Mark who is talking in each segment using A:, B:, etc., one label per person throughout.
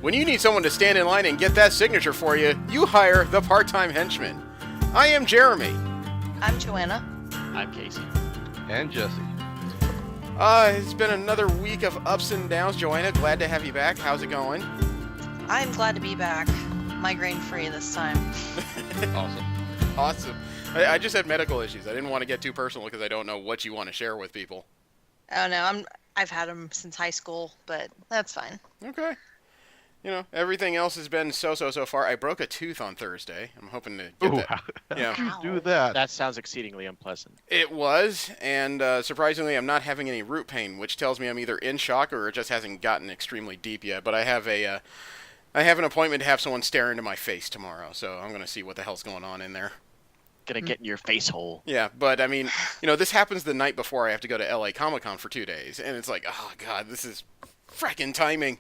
A: When you need someone to stand in line and get that signature for you, you hire the part-time henchman. I am Jeremy.
B: I'm Joanna.
C: I'm Casey.
D: And Jesse.
A: It's been another week of ups and downs. Joanna, glad to have you back. How's it going?
B: I'm glad to be back. Migraine-free this time.
A: Awesome. I just had medical issues. I didn't want to get too personal because I don't know what you want to share with people.
B: Oh no, I've had them since high school, but that's fine.
A: Okay. You know, everything else has been so far. I broke a tooth on Thursday. I'm hoping to get that.
D: How did you do that?
C: That sounds exceedingly unpleasant.
A: It was, and surprisingly, I'm not having any root pain, which tells me I'm either in shock or it just hasn't gotten extremely deep yet. But I have an appointment to have someone stare into my face tomorrow, so I'm going to see what the hell's going on in there.
C: Gonna get in your face hole.
A: Yeah, but I mean, you know, this happens the night before I have to go to LA Comic-Con for 2 days, and it's like, oh god, this is frickin' timing.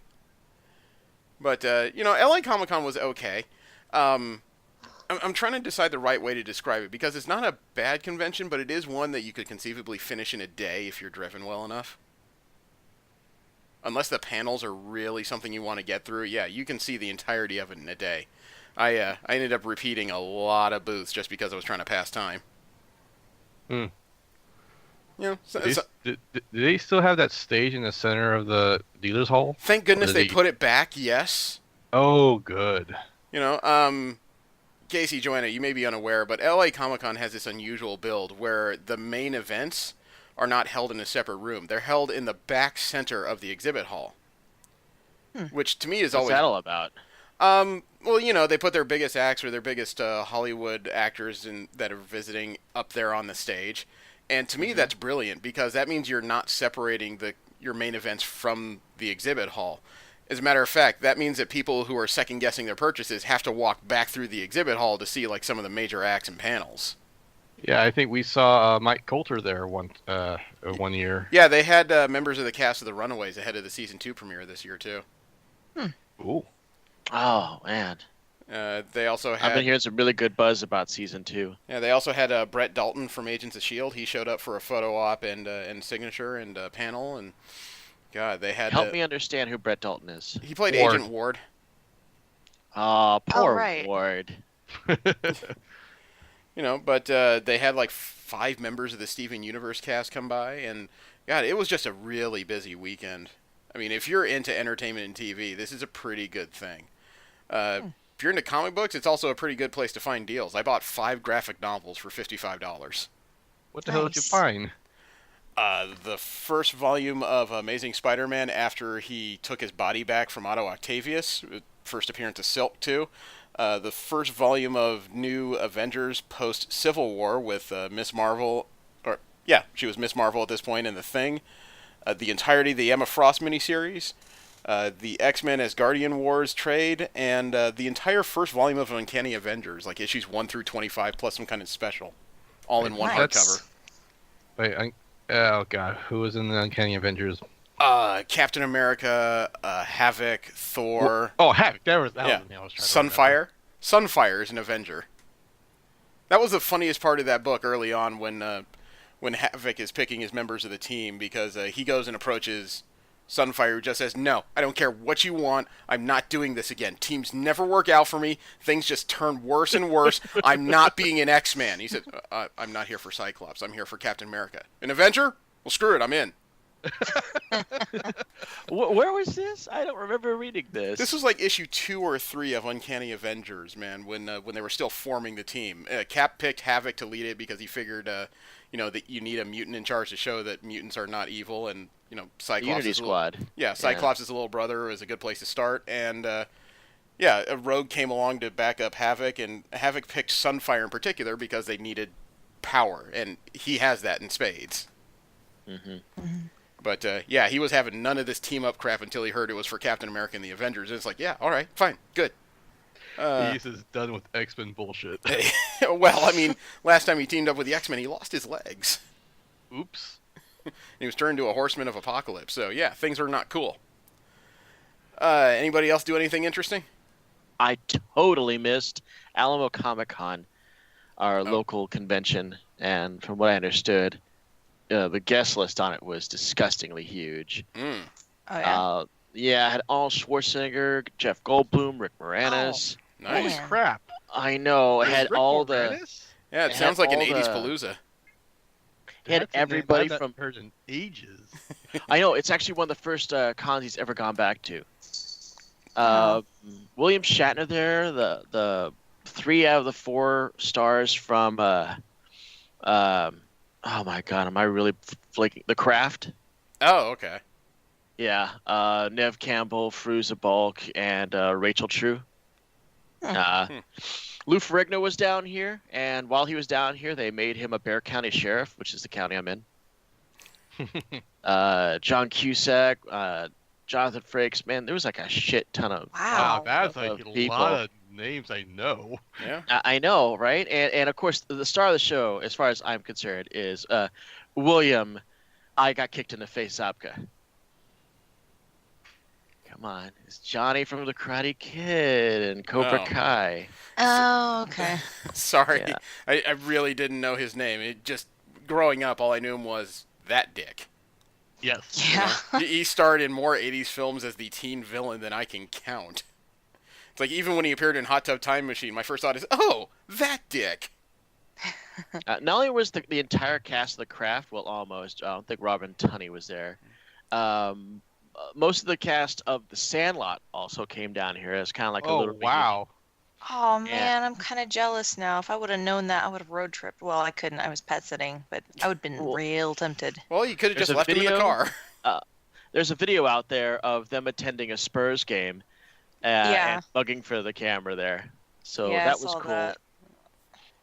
A: But, you know, LA Comic-Con was okay. I'm trying to decide the right way to describe it, because it's not a bad convention, but it is one that you could conceivably finish in a day if you're driven well enough. Unless the panels are really something you want to get through, yeah, you can see the entirety of it in a day. I ended up repeating a lot of booths just because I was trying to pass time.
D: Hmm.
A: You know,
D: Do they still have that stage in the center of the dealer's hall?
A: Thank goodness they put it back, yes.
D: Oh, good.
A: You know, Casey, Joanna, you may be unaware, but LA Comic-Con has this unusual build where the main events are not held in a separate room. They're held in the back center of the exhibit hall. Which to me is always...
C: What's that all about?
A: Well, you know, they put their biggest acts or their biggest Hollywood actors that are visiting up there on the stage. And to me, that's brilliant because that means you're not separating your main events from the exhibit hall. As a matter of fact, that means that people who are second-guessing their purchases have to walk back through the exhibit hall to see, like, some of the major acts and panels.
D: Yeah, I think we saw Mike Coulter there one year.
A: Yeah, they had members of the cast of The Runaways ahead of the Season 2 premiere this year, too.
D: Ooh.
C: Oh, man.
A: They also had...
C: I've been hearing some really good buzz about Season 2.
A: Yeah, they also had Brett Dalton from Agents of S.H.I.E.L.D. He showed up for a photo op and signature and panel, and God, they had...
C: Help me understand who Brett Dalton is.
A: He played
D: Ward.
A: Agent Ward.
C: Oh, poor
B: right.
C: Ward.
A: You know, but they had like 5 members of the Steven Universe cast come by, and God, it was just a really busy weekend. I mean, if you're into entertainment and TV, this is a pretty good thing. If you're into comic books, it's also a pretty good place to find deals. I bought 5 graphic novels for $55.
D: What the hell did you find?
A: The first volume of Amazing Spider-Man after he took his body back from Otto Octavius, first appearance of Silk, too. The first volume of New Avengers post-Civil War with Miss Marvel, she was Miss Marvel at this point in The Thing. The entirety of the Emma Frost miniseries, the X-Men as Guardian Wars trade, and the entire first volume of Uncanny Avengers, like issues 1 through 25, plus some kind of special, all in one hardcover.
D: Wait, oh god, who was in the Uncanny Avengers?
A: Captain America, Havoc, Thor.
D: Oh, Havoc, that was the name I was trying to remember.
A: Sunfire is an Avenger. That was the funniest part of that book early on when Havoc is picking his members of the team, because he goes and approaches Sunfire, who just says, "No, I don't care what you want. I'm not doing this again. Teams never work out for me. Things just turn worse and worse. I'm not being an X-Man." He said, "I'm not here for Cyclops. I'm here for Captain America. An Avenger? Well, screw it. I'm in."
C: Where was this? I don't remember reading this.
A: This was like issue 2 or 3 of Uncanny Avengers, man, when they were still forming the team. Cap picked Havoc to lead it because he figured, that you need a mutant in charge to show that mutants are not evil, and Cyclops
C: Unity Squad.
A: Cyclops' little brother is a good place to start, and a Rogue came along to back up Havoc, and Havoc picked Sunfire in particular because they needed power, and he has that in spades. But, he was having none of this team-up crap until he heard it was for Captain America and the Avengers. And it's like, yeah, all right, fine, good.
D: He's just done with X-Men bullshit.
A: Well, I mean, last time he teamed up with the X-Men, he lost his legs.
D: Oops.
A: He was turned into a Horseman of Apocalypse. So, yeah, things are not cool. Anybody else do anything interesting?
C: I totally missed Alamo Comic-Con, our local convention. And from what I understood... the guest list on it was disgustingly huge.
B: Oh, yeah.
C: Yeah, I had Arnold Schwarzenegger, Jeff Goldblum, Rick Moranis.
A: Nice.
B: Man.
D: Crap.
C: I know. It
D: There's
C: had
D: Rick
C: all
D: Moranis?
A: Yeah, it
C: it had
A: sounds like an
C: all
A: 80s
C: the,
A: palooza.
C: it had
D: That's a name
C: everybody
D: I haven't
C: from.
D: heard in ages.
C: I know it's actually one of the first cons he's ever gone back to.
B: Wow.
C: William Shatner there, the 3 out of the 4 stars from oh my god, am I really flaking The Craft?
A: Oh, okay.
C: Yeah, Nev Campbell, Fruza Balk, and Rachel True. Uh,
A: Hmm.
C: Lou Ferrigno was down here, and while he was down here, they made him a Bexar County sheriff, which is the county I'm in. John Cusack, Jonathan Frakes, man, there was like a shit ton of.
B: Wow.
D: That's
C: Of
D: a
C: people.
D: lot of names I know.
A: Yeah.
C: I know, right? And of course, the star of the show, as far as I'm concerned, is William. I got kicked in the face, Zabka. Come on, it's Johnny from The Karate Kid and Cobra
A: Oh.
C: Kai.
B: Oh, okay.
A: Sorry.
C: Yeah.
A: I really didn't know his name. It just, growing up, all I knew him was that dick.
D: Yes.
B: Yeah.
A: He starred in more 80s films as the teen villain than I can count. It's like, even when he appeared in Hot Tub Time Machine, my first thought is, oh, that dick.
C: Not only was the entire cast of The Craft, well, almost. I don't think Robin Tunney was there. Most of the cast of The Sandlot also came down here. It's kind of like a
D: Oh,
C: little
D: wow.
B: Oh man, I'm kind of jealous now. If I would have known that, I would have road tripped. Well, I couldn't. I was pet sitting, but I would have been
C: Well,
B: real tempted.
A: Well, you could have
C: There's
A: just
C: a
A: left him in the
C: video.
A: car.
C: There's a video out there of them attending a Spurs game
B: Yeah.
C: and bugging for the camera there. So
B: Yeah, I
C: that was
B: saw
C: cool.
B: that.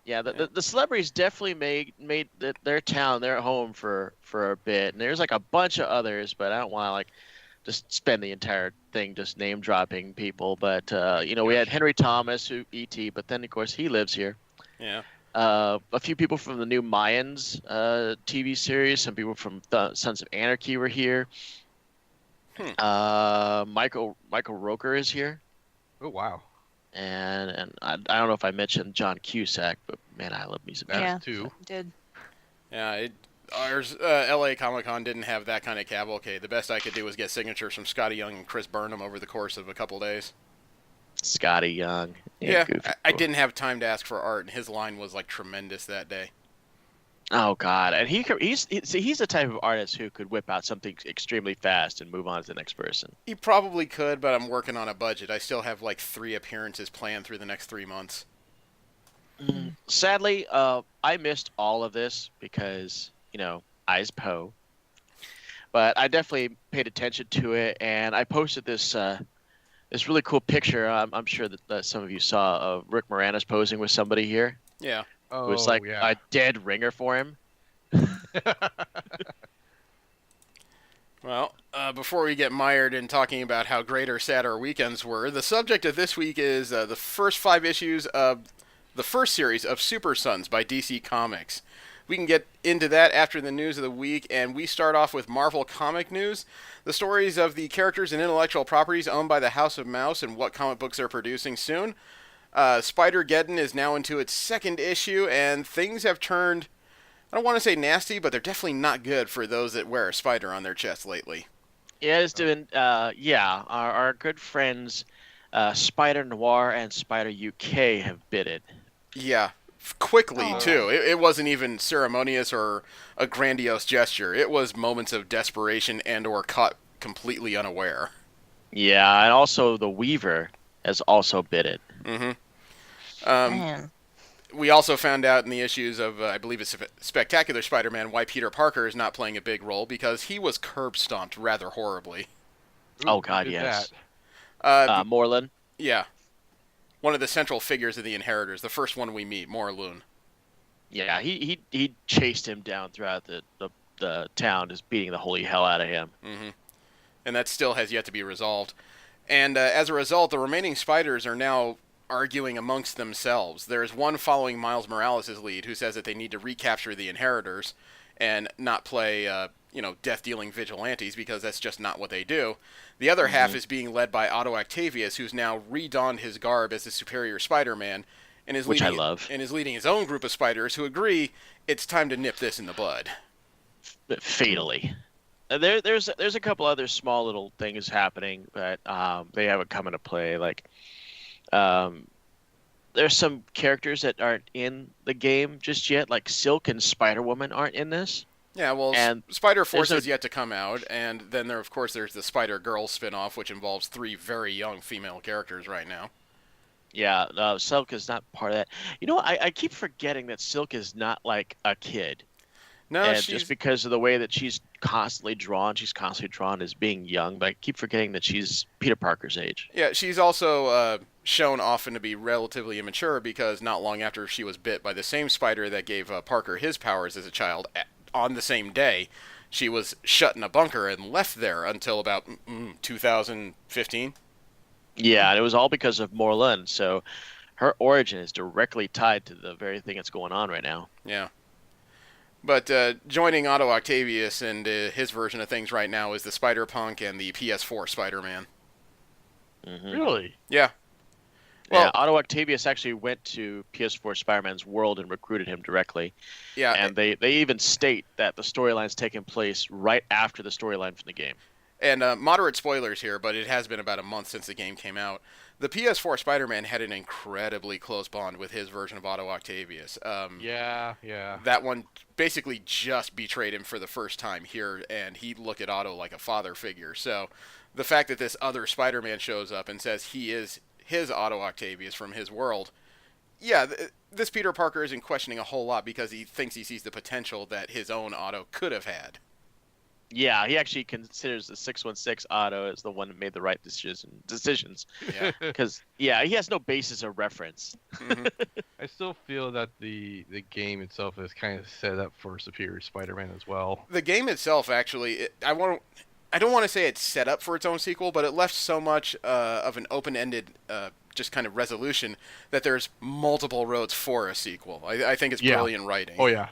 C: Yeah, the celebrities definitely made their town their home for a bit, and there's like a bunch of others, but I don't want to like just spend the entire thing just name dropping people. But we had Henry Thomas, who E.T., but then of course he lives here.
A: Yeah.
C: A few people from the new Mayans TV series, some people from Sons of Anarchy were here. Michael Roker is here.
D: Oh, wow.
C: And I don't know if I mentioned John Cusack, but man, I love music.
D: That's
B: Yeah.
D: 2.
B: Did.
A: Yeah, ours, LA Comic Con didn't have that kind of cavalcade. The best I could do was get signatures from Scotty Young and Chris Burnham over the course of a couple days.
C: Scotty Young.
A: Yeah,
C: Goofy.
A: I didn't have time to ask for art, and his line was like tremendous that day.
C: Oh God, and he's the type of artist who could whip out something extremely fast and move on to the next person.
A: He probably could, but I'm working on a budget. I still have like 3 appearances planned through the next 3 months.
C: Sadly, I missed all of this because I's Poe. But I definitely paid attention to it, and I posted this really cool picture. I'm sure that some of you saw of Rick Moranis posing with somebody here.
A: Yeah.
C: It was like
D: yeah.
C: a dead ringer for him.
A: Well, before we get mired in talking about how great or sad our weekends were, the subject of this week is the first 5 issues of the first series of Super Sons by DC Comics. We can get into that after the news of the week, and we start off with Marvel comic news. The stories of the characters and intellectual properties owned by the House of Mouse and what comic books they're producing soon. Spider-Geddon is now into its 2nd issue, and things have turned, I don't want to say nasty, but they're definitely not good for those that wear a spider on their chest lately.
C: Yeah, it's doing. Our good friends, Spider Noir and Spider UK have bid it.
A: Yeah, quickly,
B: Oh.
A: too. It wasn't even ceremonious or a grandiose gesture. It was moments of desperation and or caught completely unaware.
C: Yeah, and also the Weaver has also bid it.
A: Mm-hmm.
B: Man.
A: We also found out in the issues of, I believe it's Spectacular Spider-Man, why Peter Parker is not playing a big role, because he was curb-stomped rather horribly.
D: Ooh,
C: Oh,
D: who
C: God,
D: did
C: yes.
D: that?
C: Moreland.
A: Yeah. One of the central figures of the Inheritors, the first one we meet, Morloon.
C: Yeah, he chased him down throughout the town, just beating the holy hell out of him.
A: Mm-hmm. And that still has yet to be resolved. And as a result, the remaining spiders are now arguing amongst themselves. There is one following Miles Morales' lead who says that they need to recapture the Inheritors and not play, death-dealing vigilantes, because that's just not what they do. The other half is being led by Otto Octavius, who's now redonned his garb as the superior Spider-Man, and is
C: Which I
A: leading,
C: love.
A: and is leading his own group of spiders who agree it's time to nip this in the bud.
C: Fatally. There's a couple other small little things happening, but they haven't come into play. Like um, there's some characters that aren't in the game just yet, like Silk and Spider Woman aren't in this,
A: Yeah, well,
C: and
A: Spider Force
C: there's no
A: is yet to come out, and then of course, there's the Spider Girl spin-off, which involves 3 very young female characters right now.
C: yeah, Silk is not part of that. You know, I keep forgetting that Silk is not like a kid.
A: No,
C: And just
A: she's
C: because of the way that she's constantly drawn as being young. But I keep forgetting that she's Peter Parker's age.
A: yeah, she's also shown often to be relatively immature because not long after she was bit by the same spider that gave Parker his powers as a child, on the same day, she was shut in a bunker and left there until about 2015.
C: Yeah, and it was all because of Morlun. So her origin is directly tied to the very thing that's going on right now.
A: Yeah. But joining Otto Octavius and his version of things right now is the Spider-Punk and the PS4 Spider-Man.
D: Really?
A: Yeah.
C: Yeah,
A: Well,
C: Otto Octavius actually went to PS4 Spider-Man's world and recruited him directly.
A: yeah,
C: And they even state that the storyline's taking place right after the storyline from the game.
A: and moderate spoilers here, but it has been about a month since the game came out. The PS4 Spider-Man had an incredibly close bond with his version of Otto Octavius.
D: Yeah.
A: That one basically just betrayed him for the first time here, and he looked at Otto like a father figure. So the fact that this other Spider-Man shows up and says he is his Otto Octavius from his world, yeah, this Peter Parker isn't questioning a whole lot because he thinks he sees the potential that his own Otto could have had.
C: Yeah, he actually considers the 616 Otto as the one that made the right decisions.
A: Yeah.
C: Because, yeah, he has no basis of reference.
A: Mhm.
D: I still feel that the game itself is kind of set up for Superior Spider-Man as well.
A: The game itself, actually, I don't want to say it's set up for its own sequel, but it left so much of an open-ended, just kind of resolution that there's multiple roads for a sequel. I think it's
D: Yeah.
A: brilliant writing.
D: Oh yeah.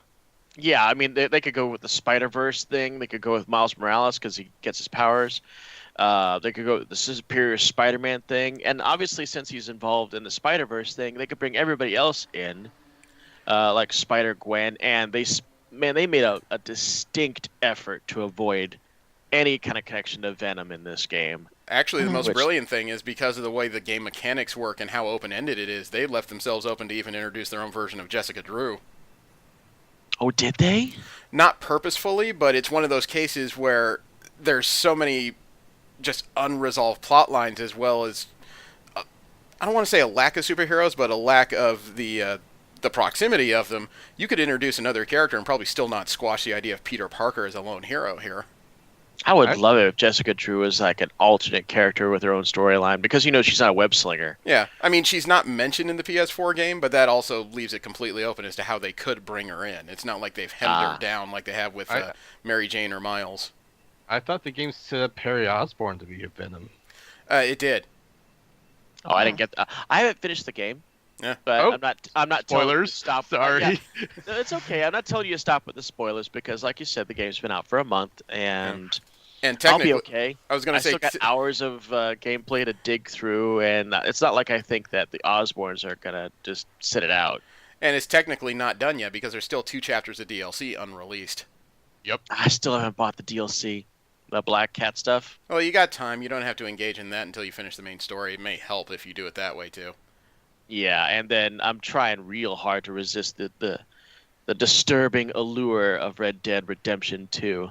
C: Yeah, I mean, they could go with the Spider-Verse thing. They could go with Miles Morales because he gets his powers. They could go with the Superior Spider-Man thing. And obviously, since he's involved in the Spider-Verse thing, they could bring everybody else in, like Spider-Gwen. And they made a distinct effort to avoid any kind of connection to Venom in this game.
A: Actually, the most
C: Which-
A: brilliant thing is because of the way the game mechanics work and how open-ended it is, they left themselves open to even introduce their own version of Jessica Drew.
C: Oh, did they?
A: Not purposefully, but it's one of those cases where there's so many just unresolved plot lines, as well as I don't want to say a lack of superheroes, but a lack of the proximity of them. You could introduce another character and probably still not squash the idea of Peter Parker as a lone hero here.
C: I would love it if Jessica Drew was like an alternate character with her own storyline because she's not a web slinger.
A: Yeah, I mean, she's not mentioned in the PS4 game, but that also leaves it completely open as to how they could bring her in. It's not like they've hemmed her down like they have with Mary Jane or Miles.
D: I thought the game set up Harry Osborn to be a Venom.
A: It did.
C: Oh, I didn't get that. I haven't finished the game.
A: Yeah.
C: But
D: Oh,
C: I'm not telling you to
D: Spoilers.
C: stop.
D: Sorry.
C: Yeah. No, it's okay. I'm not telling you to stop with the spoilers because, like you said, the game's been out for a month, and
A: And
C: I'll
A: technically,
C: be okay.
A: I was going
C: I
A: to say,
C: still got hours of gameplay to dig through, and it's not like I think that the Osborns are gonna just sit it out.
A: and it's technically not done yet because there's still 2 chapters of DLC unreleased.
C: I still haven't bought the DLC, the Black Cat stuff.
A: Well, you got time. You don't have to engage in that until you finish the main story. It may help if you do it that way too.
C: Yeah, and then I'm trying real hard to resist the disturbing allure of Red Dead Redemption 2.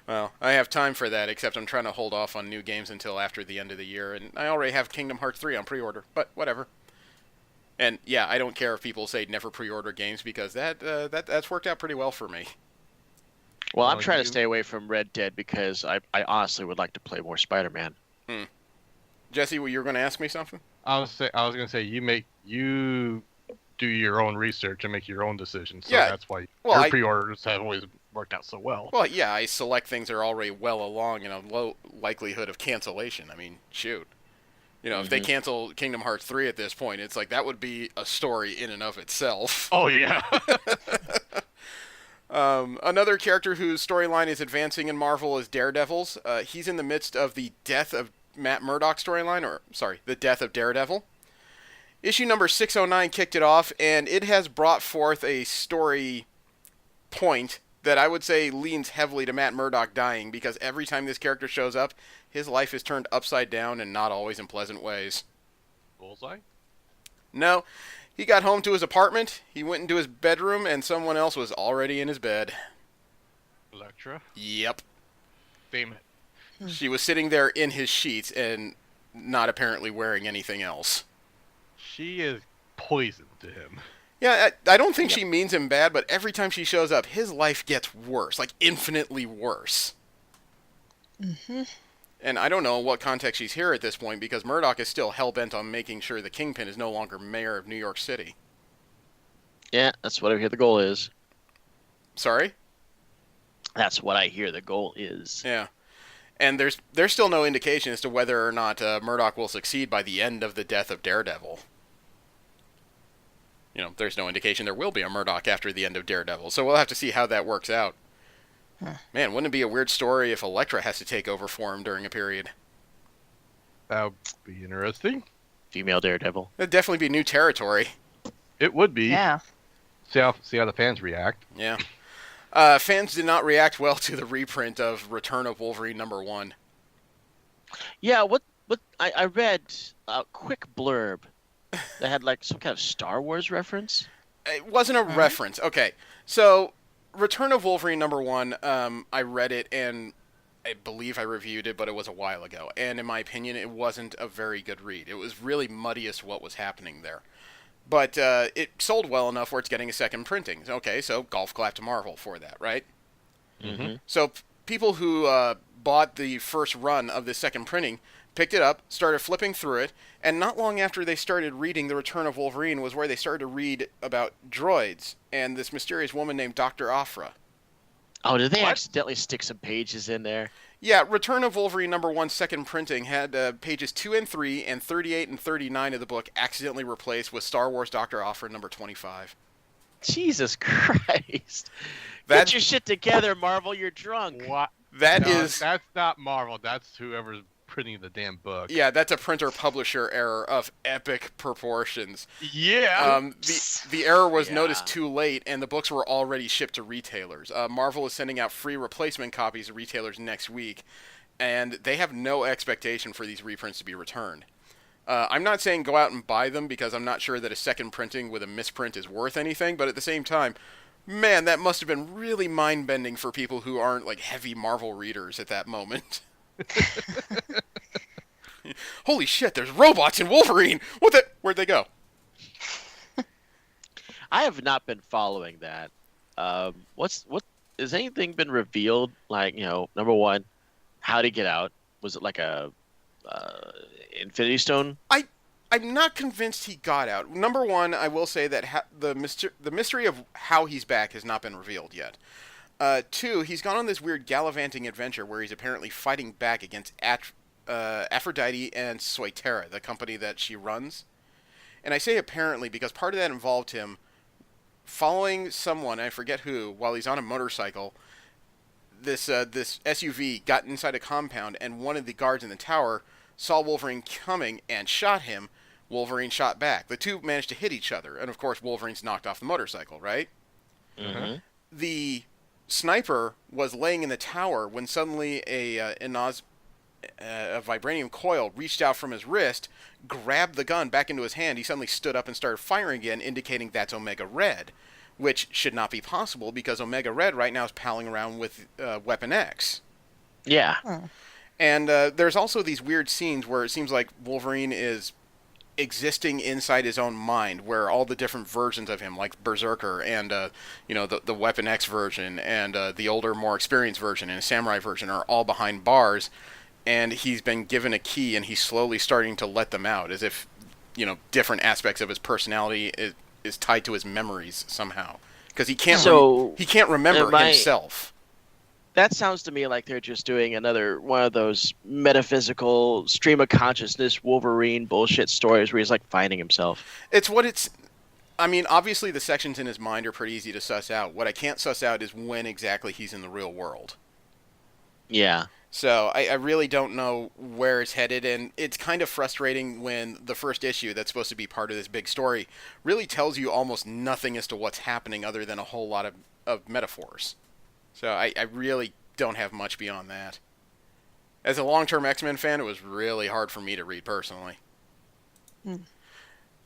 A: Well, I have time for that, except I'm trying to hold off on new games until after the end of the year, and I already have Kingdom Hearts 3 on pre-order, but whatever. And yeah, I don't care if people say never pre-order games because that's worked out pretty well for me.
C: Well, I'm
D: Well,
C: trying
D: you-
C: to stay away from Red Dead because I honestly would like to play more Spider-Man.
A: Jesse, you were going to ask me something?
D: I was gonna say you do your own research and make your own decisions. So
A: Yeah.
D: that's why
A: Well,
D: your
A: I-
D: pre-orders have always worked out so well.
A: Well, yeah, I select things that are already well along and a low likelihood of cancellation. I mean, shoot. If they cancel Kingdom Hearts 3 at this point, it's like that would be a story in and of itself.
D: Oh yeah.
A: Another character whose storyline is advancing in Marvel is Daredevil's. He's in the midst of the death of Matt Murdock's storyline, the death of Daredevil. Issue number 609 kicked it off, and it has brought forth a story point that I would say leans heavily to Matt Murdock dying, because every time this character shows up, his life is turned upside down and not always in pleasant ways.
D: Bullseye?
A: No, he got home to his apartment, he went into his bedroom, and someone else was already in his bed.
D: Electra?
A: Yep.
D: Damn it.
A: She was sitting there in his sheets and not apparently wearing anything else.
D: She is poison to him.
A: Yeah, I don't think she means him bad, but every time she shows up, his life gets worse, like infinitely worse.
B: Mm-hmm.
A: And I don't know what context she's here at this point, because Murdoch is still hell-bent on making sure the Kingpin is no longer mayor of New York City.
C: Yeah, that's what I hear the goal is.
A: Sorry?
C: That's what I hear the goal is.
A: Yeah. And there's still no indication as to whether or not Murdoch will succeed by the end of the death of Daredevil. You know, there's no indication there will be a Murdoch after the end of Daredevil, so we'll have to see how that works out.
B: Huh.
A: Man, wouldn't it be a weird story if Elektra has to take over for him during a period?
D: That would be interesting.
C: Female Daredevil.
A: That'd definitely be new territory.
D: It would be.
B: Yeah.
D: See how the fans react.
A: Yeah. Fans did not react well to the reprint of Return of Wolverine #1.
C: Yeah, what I read a quick blurb that had like some kind of Star Wars reference.
A: It wasn't a reference. Okay, so Return of Wolverine #1, I read it and I believe I reviewed it, but it was a while ago. And in my opinion, it wasn't a very good read. It was really muddy as to what was happening there. But it sold well enough where it's getting a second printing. Okay, so golf clap to Marvel for that, right?
C: Mm-hmm.
A: So people who bought the first run of this second printing picked it up, started flipping through it, and not long after they started reading The Return of Wolverine was where they started to read about droids and this mysterious woman named Dr. Aphra.
C: Oh, did they
D: What?
C: accidentally stick some pages in there?
A: Yeah, Return of Wolverine #1 second printing had pages 2 and 3 and 38 and 39 of the book accidentally replaced with Star Wars Dr. Aphra #25.
C: Jesus Christ!
A: That-
C: Get your shit together, Marvel. You're drunk.
D: What?
A: That
D: No,
A: is...
D: That's not Marvel. That's whoever's printing the damn book.
A: Yeah, that's a printer-publisher error of epic proportions.
D: Yeah.
A: The error was
C: Yeah.
A: noticed too late, and the books were already shipped to retailers. Marvel is sending out free replacement copies to retailers next week, and they have no expectation for these reprints to be returned. I'm not saying go out and buy them, because I'm not sure that a second printing with a misprint is worth anything, but at the same time, man, that must have been really mind-bending for people who aren't like heavy Marvel readers at that moment. Holy shit, there's robots in Wolverine! What the... Where'd they go?
C: I have not been following that. What has anything been revealed? Like, you know, #1, how to get out? Was it like a Infinity Stone?
A: I'm not convinced he got out. #1, I will say that the mystery of how he's back has not been revealed yet. 2, he's gone on this weird gallivanting adventure where he's apparently fighting back against Aphrodite and Soitera, the company that she runs. And I say apparently because part of that involved him following someone, I forget who, while he's on a motorcycle. This SUV got inside a compound, and one of the guards in the tower saw Wolverine coming and shot him. Wolverine shot back. The two managed to hit each other, and of course Wolverine's knocked off the motorcycle, right?
C: Mm-hmm.
A: The sniper was laying in the tower when suddenly a vibranium coil reached out from his wrist, grabbed the gun back into his hand. He suddenly stood up and started firing again, indicating that's Omega Red, which should not be possible because Omega Red right now is palling around with Weapon X.
C: Yeah.
A: And there's also these weird scenes where it seems like Wolverine is existing inside his own mind, where all the different versions of him, like Berserker and the Weapon X version and the older, more experienced version and a Samurai version, are all behind bars, and he's been given a key, and he's slowly starting to let them out, as if different aspects of his personality is tied to his memories somehow, because he can't remember himself.
C: That sounds to me like they're just doing another one of those metaphysical stream of consciousness Wolverine bullshit stories where he's like finding himself.
A: I mean, obviously the sections in his mind are pretty easy to suss out. What I can't suss out is when exactly he's in the real world.
C: Yeah.
A: So I really don't know where it's headed, and it's kind of frustrating when the first issue that's supposed to be part of this big story really tells you almost nothing as to what's happening other than a whole lot of metaphors. So I really don't have much beyond that. As a long-term X-Men fan, it was really hard for me to read personally.
B: Hmm.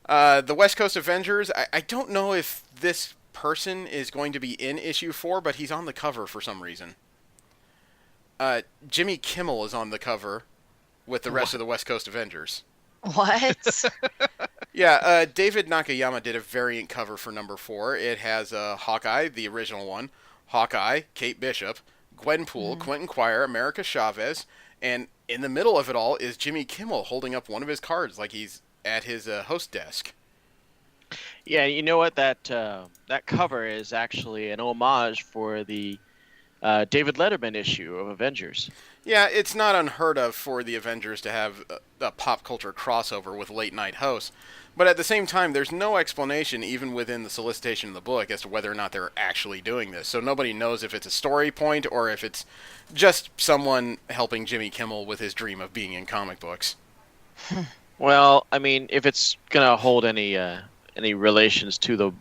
A: The West Coast Avengers, I don't know if this person is going to be in issue 4, but he's on the cover for some reason. Jimmy Kimmel is on the cover with the rest of the West Coast Avengers.
B: What?
A: Yeah, David Nakayama did a variant cover for number 4. It has Hawkeye, the original one, Hawkeye, Kate Bishop, Gwenpool, Quentin Quire, America Chavez, and in the middle of it all is Jimmy Kimmel holding up one of his cards like he's at his host desk.
C: Yeah, you know what? That cover is actually an homage for the David Letterman issue of Avengers.
A: Yeah, it's not unheard of for the Avengers to have a pop culture crossover with late night hosts, but at the same time, there's no explanation, even within the solicitation of the book, as to whether or not they're actually doing this. So nobody knows if it's a story point or if it's just someone helping Jimmy Kimmel with his dream of being in comic books.
C: Well, I mean, if it's gonna hold any relations to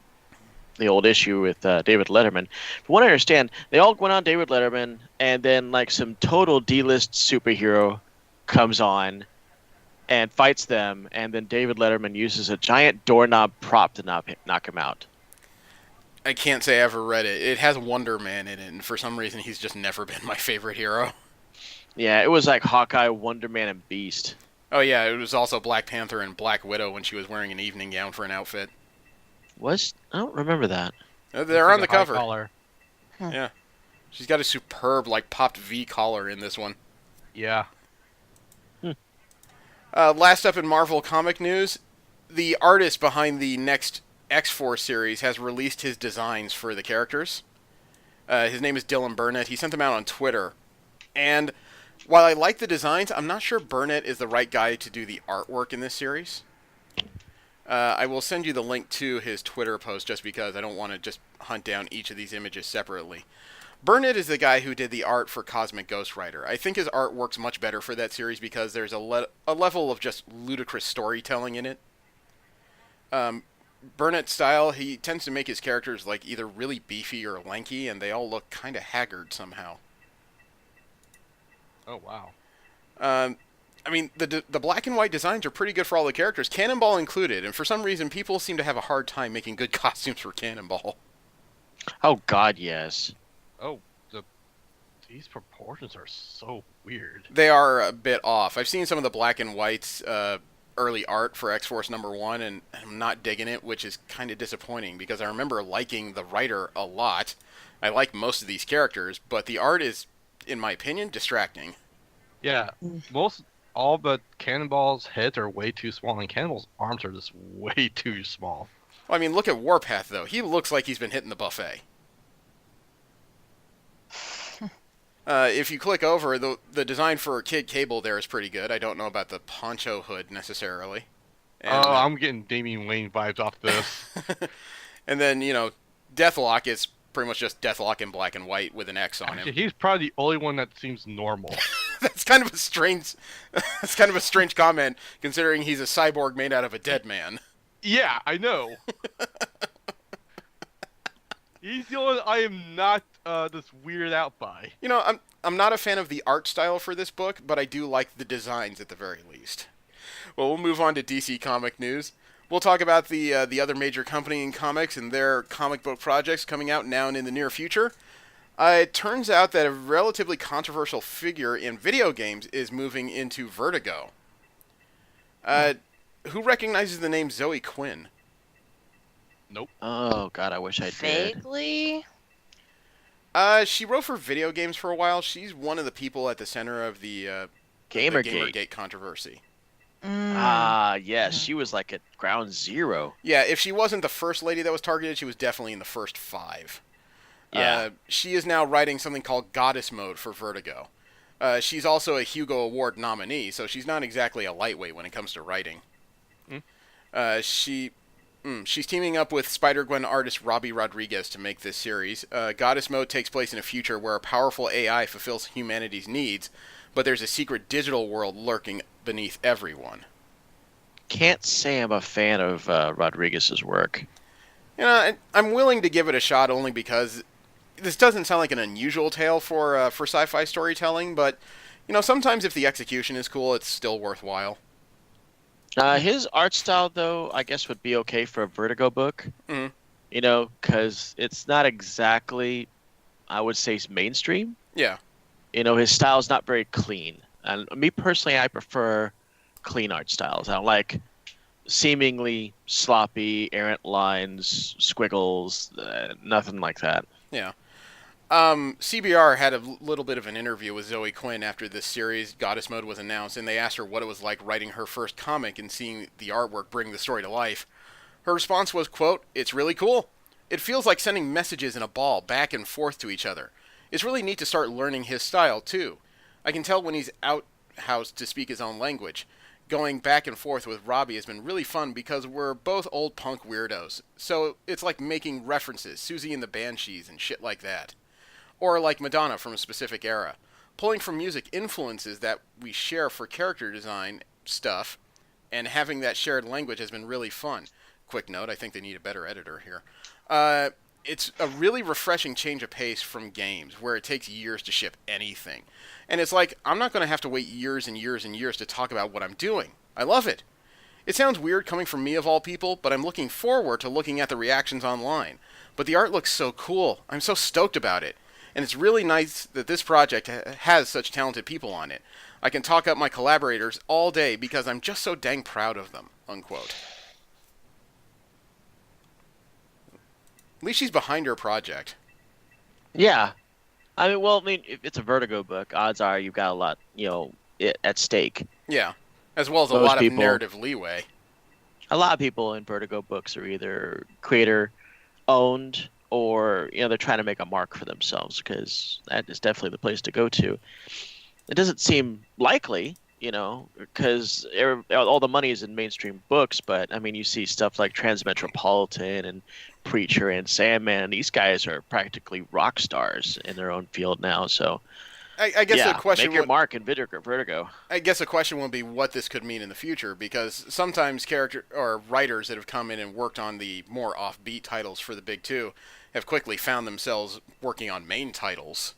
C: the old issue with David Letterman, from what I understand, they all went on David Letterman, and then like some total D-list superhero comes on and fights them, and then David Letterman uses a giant doorknob prop to knock him out.
A: I can't say I ever read it. It has Wonder Man in it, and for some reason, he's just never been my favorite hero.
C: Yeah, it was like Hawkeye, Wonder Man, and Beast.
A: Oh yeah, it was also Black Panther and Black Widow when she was wearing an evening gown for an outfit.
C: I don't remember that.
A: They're on the cover.
D: Collar.
A: Yeah. She's got a superb, like, popped V collar in this one.
D: Yeah.
A: Last up in Marvel comic news, the artist behind the next X-Force series has released his designs for the characters. His name is Dylan Burnett. He sent them out on Twitter. And while I like the designs, I'm not sure Burnett is the right guy to do the artwork in this series. I will send you the link to his Twitter post just because I don't want to just hunt down each of these images separately. Burnett is the guy who did the art for Cosmic Ghost Rider. I think his art works much better for that series because there's a level of just ludicrous storytelling in it. Burnett's style, he tends to make his characters like either really beefy or lanky, and they all look kind of haggard somehow.
D: Oh wow.
A: I mean, the black and white designs are pretty good for all the characters, Cannonball included, and for some reason people seem to have a hard time making good costumes for Cannonball.
C: Oh God, yes.
D: Oh, these proportions are so weird.
A: They are a bit off. I've seen some of the black and whites early art for X-Force #1, and I'm not digging it, which is kind of disappointing because I remember liking the writer a lot. I like most of these characters, but the art is, in my opinion, distracting.
D: Yeah, all but Cannonball's heads are way too small, and Cannonball's arms are just way too small.
A: Well, I mean, look at Warpath, though. He looks like he's been hitting the buffet. If you click over, the design for Kid Cable there is pretty good. I don't know about the poncho hood, necessarily. And,
D: I'm getting Damian Wayne vibes off this.
A: and then, Deathlock is pretty much just Deathlock in black and white with an X on him.
D: He's probably the only one that seems normal.
A: That's kind of a strange comment, considering he's a cyborg made out of a dead man.
D: Yeah, I know. He's the only one I am not just weirded out by.
A: I'm not a fan of the art style for this book, but I do like the designs at the very least. Well, we'll move on to DC comic news. We'll talk about the other major company in comics and their comic book projects coming out now and in the near future. It turns out that a relatively controversial figure in video games is moving into Vertigo. Who recognizes the name Zoe Quinn?
D: Nope.
C: Oh God, I wish I did.
B: Vaguely.
A: She wrote for video games for a while. She's one of the people at the center of the Gamergate controversy.
C: Yes, she was like at ground zero.
A: Yeah, if she wasn't the first lady that was targeted, she was definitely in the first 5.
C: Yeah.
A: She is now writing something called Goddess Mode for Vertigo. She's also a Hugo Award nominee, so she's not exactly a lightweight when it comes to writing. She's teaming up with Spider-Gwen artist Robbie Rodriguez to make this series. Goddess Mode takes place in a future where a powerful AI fulfills humanity's needs, but there's a secret digital world lurking beneath everyone.
C: Can't say I'm a fan of Rodriguez's work.
A: I'm willing to give it a shot only because this doesn't sound like an unusual tale for sci-fi storytelling, but sometimes if the execution is cool, it's still worthwhile.
C: His art style, though, I guess would be okay for a Vertigo book.
A: Mhm.
C: Because it's not exactly, I would say, mainstream.
A: Yeah.
C: His style is not very clean. And me personally, I prefer clean art styles. I don't like seemingly sloppy, errant lines, squiggles, nothing like that.
A: Yeah. CBR had a little bit of an interview with Zoe Quinn after this series, Goddess Mode, was announced, and they asked her what it was like writing her first comic and seeing the artwork bring the story to life. Her response was, quote, "It's really cool. It feels like sending messages in a ball back and forth to each other. It's really neat to start learning his style, too. I can tell when he's outhoused to speak his own language. Going back and forth with Robbie has been really fun because we're both old punk weirdos. So it's like making references, Susie and the Banshees and shit like that. Or like Madonna from a specific era. Pulling from music influences that we share for character design stuff, and having that shared language has been really fun. Quick note, I think they need a better editor here. It's a really refreshing change of pace from games, where it takes years to ship anything. And it's like, I'm not going to have to wait years and years and years to talk about what I'm doing. I love it. It sounds weird coming from me of all people, but I'm looking forward to looking at the reactions online. But the art looks so cool. I'm so stoked about it. And it's really nice that this project has such talented people on it. I can talk up my collaborators all day because I'm just so dang proud of them." Unquote. At least she's behind her project.
C: Yeah. If it's a Vertigo book, odds are you've got a lot, at stake.
A: Yeah. As well as a
C: Most
A: lot of
C: people-
A: narrative leeway.
C: A lot of people in Vertigo books are either creator owned or they're trying to make a mark for themselves, because that is definitely the place to go to. It doesn't seem likely, because all the money is in mainstream books, but you see stuff like Transmetropolitan and Preacher and Sandman. These guys are practically rock stars in their own field now. So
A: I guess the question
C: make your mark in Vertigo.
A: I guess the question will be what this could mean in the future, because sometimes character or writers that have come in and worked on the more offbeat titles for the big two have quickly found themselves working on main titles.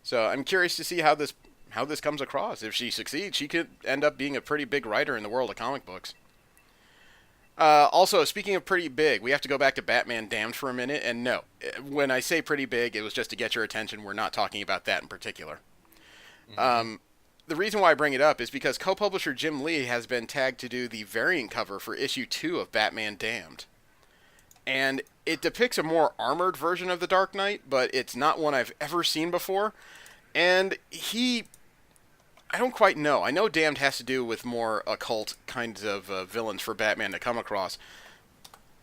A: So I'm curious to see how this comes across. If she succeeds, she could end up being a pretty big writer in the world of comic books. Also, speaking of pretty big, we have to go back to Batman Damned for a minute. And no, when I say pretty big, it was just to get your attention. We're not talking about that in particular. The reason why I bring it up is because co-publisher Jim Lee has been tagged to do the variant cover for issue 2 of Batman Damned. And it depicts a more armored version of the Dark Knight, but it's not one I've ever seen before. And I don't quite know. I know Damned has to do with more occult kinds of villains for Batman to come across.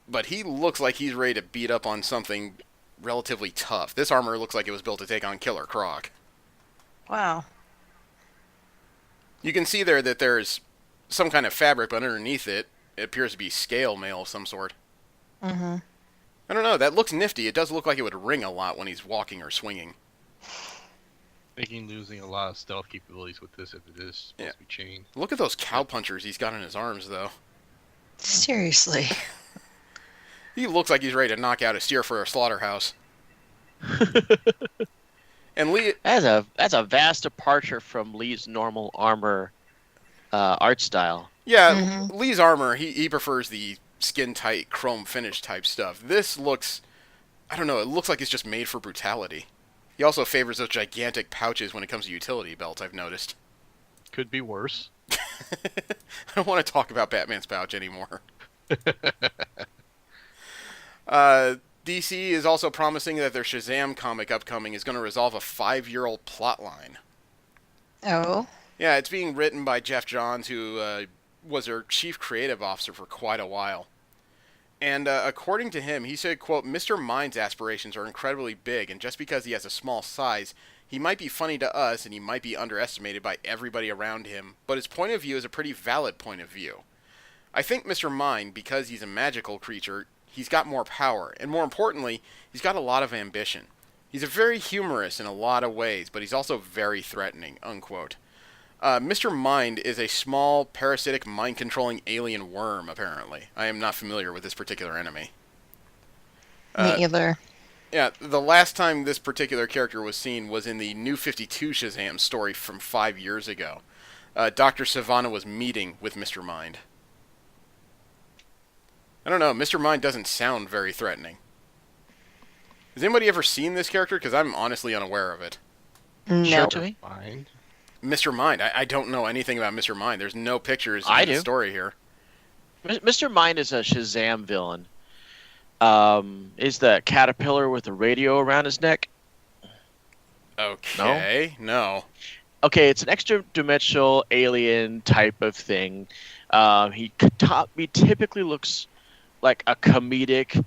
A: But he looks like he's ready to beat up on something relatively tough. This armor looks like it was built to take on Killer Croc.
B: Wow.
A: You can see there that there's some kind of fabric, but underneath it appears to be scale mail of some sort.
B: Mm-hmm.
A: I don't know. That looks nifty. It does look like it would ring a lot when he's walking or swinging.
D: Making losing a lot of stealth capabilities with this if it is supposed to be chained.
A: Look at those cowpunchers he's got in his arms, though.
B: Seriously.
A: He looks like he's ready to knock out a steer for a slaughterhouse. And Lee...
C: That's a vast departure from Lee's normal armor art style.
A: Yeah, Lee's armor, he prefers the skin-tight, chrome finish type stuff. This looks... I don't know, it looks like it's just made for brutality. He also favors those gigantic pouches when it comes to utility belts, I've noticed.
D: Could be worse.
A: I don't want to talk about Batman's pouch anymore. DC is also promising that their Shazam comic upcoming is going to resolve a 5-year-old plotline.
B: Oh.
A: Yeah, it's being written by Jeff Johns, who was their chief creative officer for quite a while. And according to him, he said, quote, "Mr. Mind's aspirations are incredibly big, and just because he has a small size, he might be funny to us, and he might be underestimated by everybody around him, but his point of view is a pretty valid point of view. I think Mr. Mind, because he's a magical creature, he's got more power, and more importantly, he's got a lot of ambition. He's a very humorous in a lot of ways, but he's also very threatening," unquote. Mr. Mind is a small, parasitic, mind-controlling alien worm, apparently. I am not familiar with this particular enemy.
B: Me either.
A: Yeah, the last time this particular character was seen was in the New 52 Shazam story from 5 years ago. Dr. Sivana was meeting with Mr. Mind. I don't know, Mr. Mind doesn't sound very threatening. Has anybody ever seen this character? Because I'm honestly unaware of it.
B: No.
C: Show it to me.
D: Mind.
A: Mr. Mind, I don't know anything about Mr. Mind. There's no pictures
C: I
A: in the
C: do.
A: story here.
C: Mr. Mind is a Shazam villain. Is the caterpillar with the radio around his neck?
A: Okay, no.
C: Okay, it's an extra-dimensional alien type of thing. He typically looks like a comedic,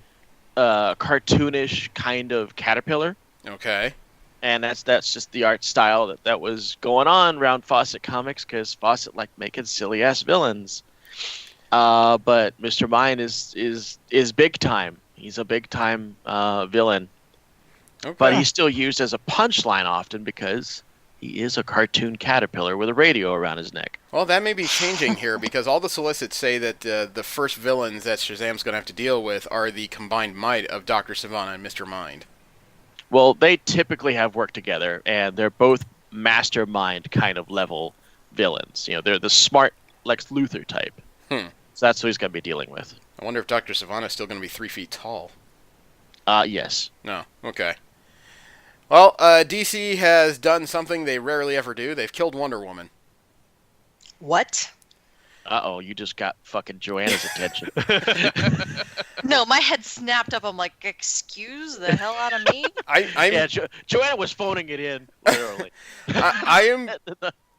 C: cartoonish kind of caterpillar,
A: Okay.
C: and that's just the art style that was going on around Fawcett Comics because Fawcett liked making silly-ass villains. But Mr. Mind is big time. He's a big time villain,
A: Okay.
C: but he's still used as a punchline often because he is a cartoon caterpillar with a radio around his neck.
A: Well, that may be changing here because all the solicits say that the first villains that Shazam's going to have to deal with are the combined might of Dr. Sivana and Mr. Mind.
C: Well, they typically have worked together, and they're both mastermind kind of level villains. You know, they're the smart Lex Luthor type. So that's what he's going to be dealing with.
A: I wonder if Dr. Sivana is still going to be 3 feet tall.
C: Yes.
A: No. Okay. Well, DC has done something they rarely ever do. They've killed Wonder Woman.
B: What?
C: Uh-oh, you just got fucking Joanna's attention.
B: No, my head snapped up. I'm like, excuse the hell out of me?
A: I'm
C: Yeah, Joanna was phoning it in, literally.
A: I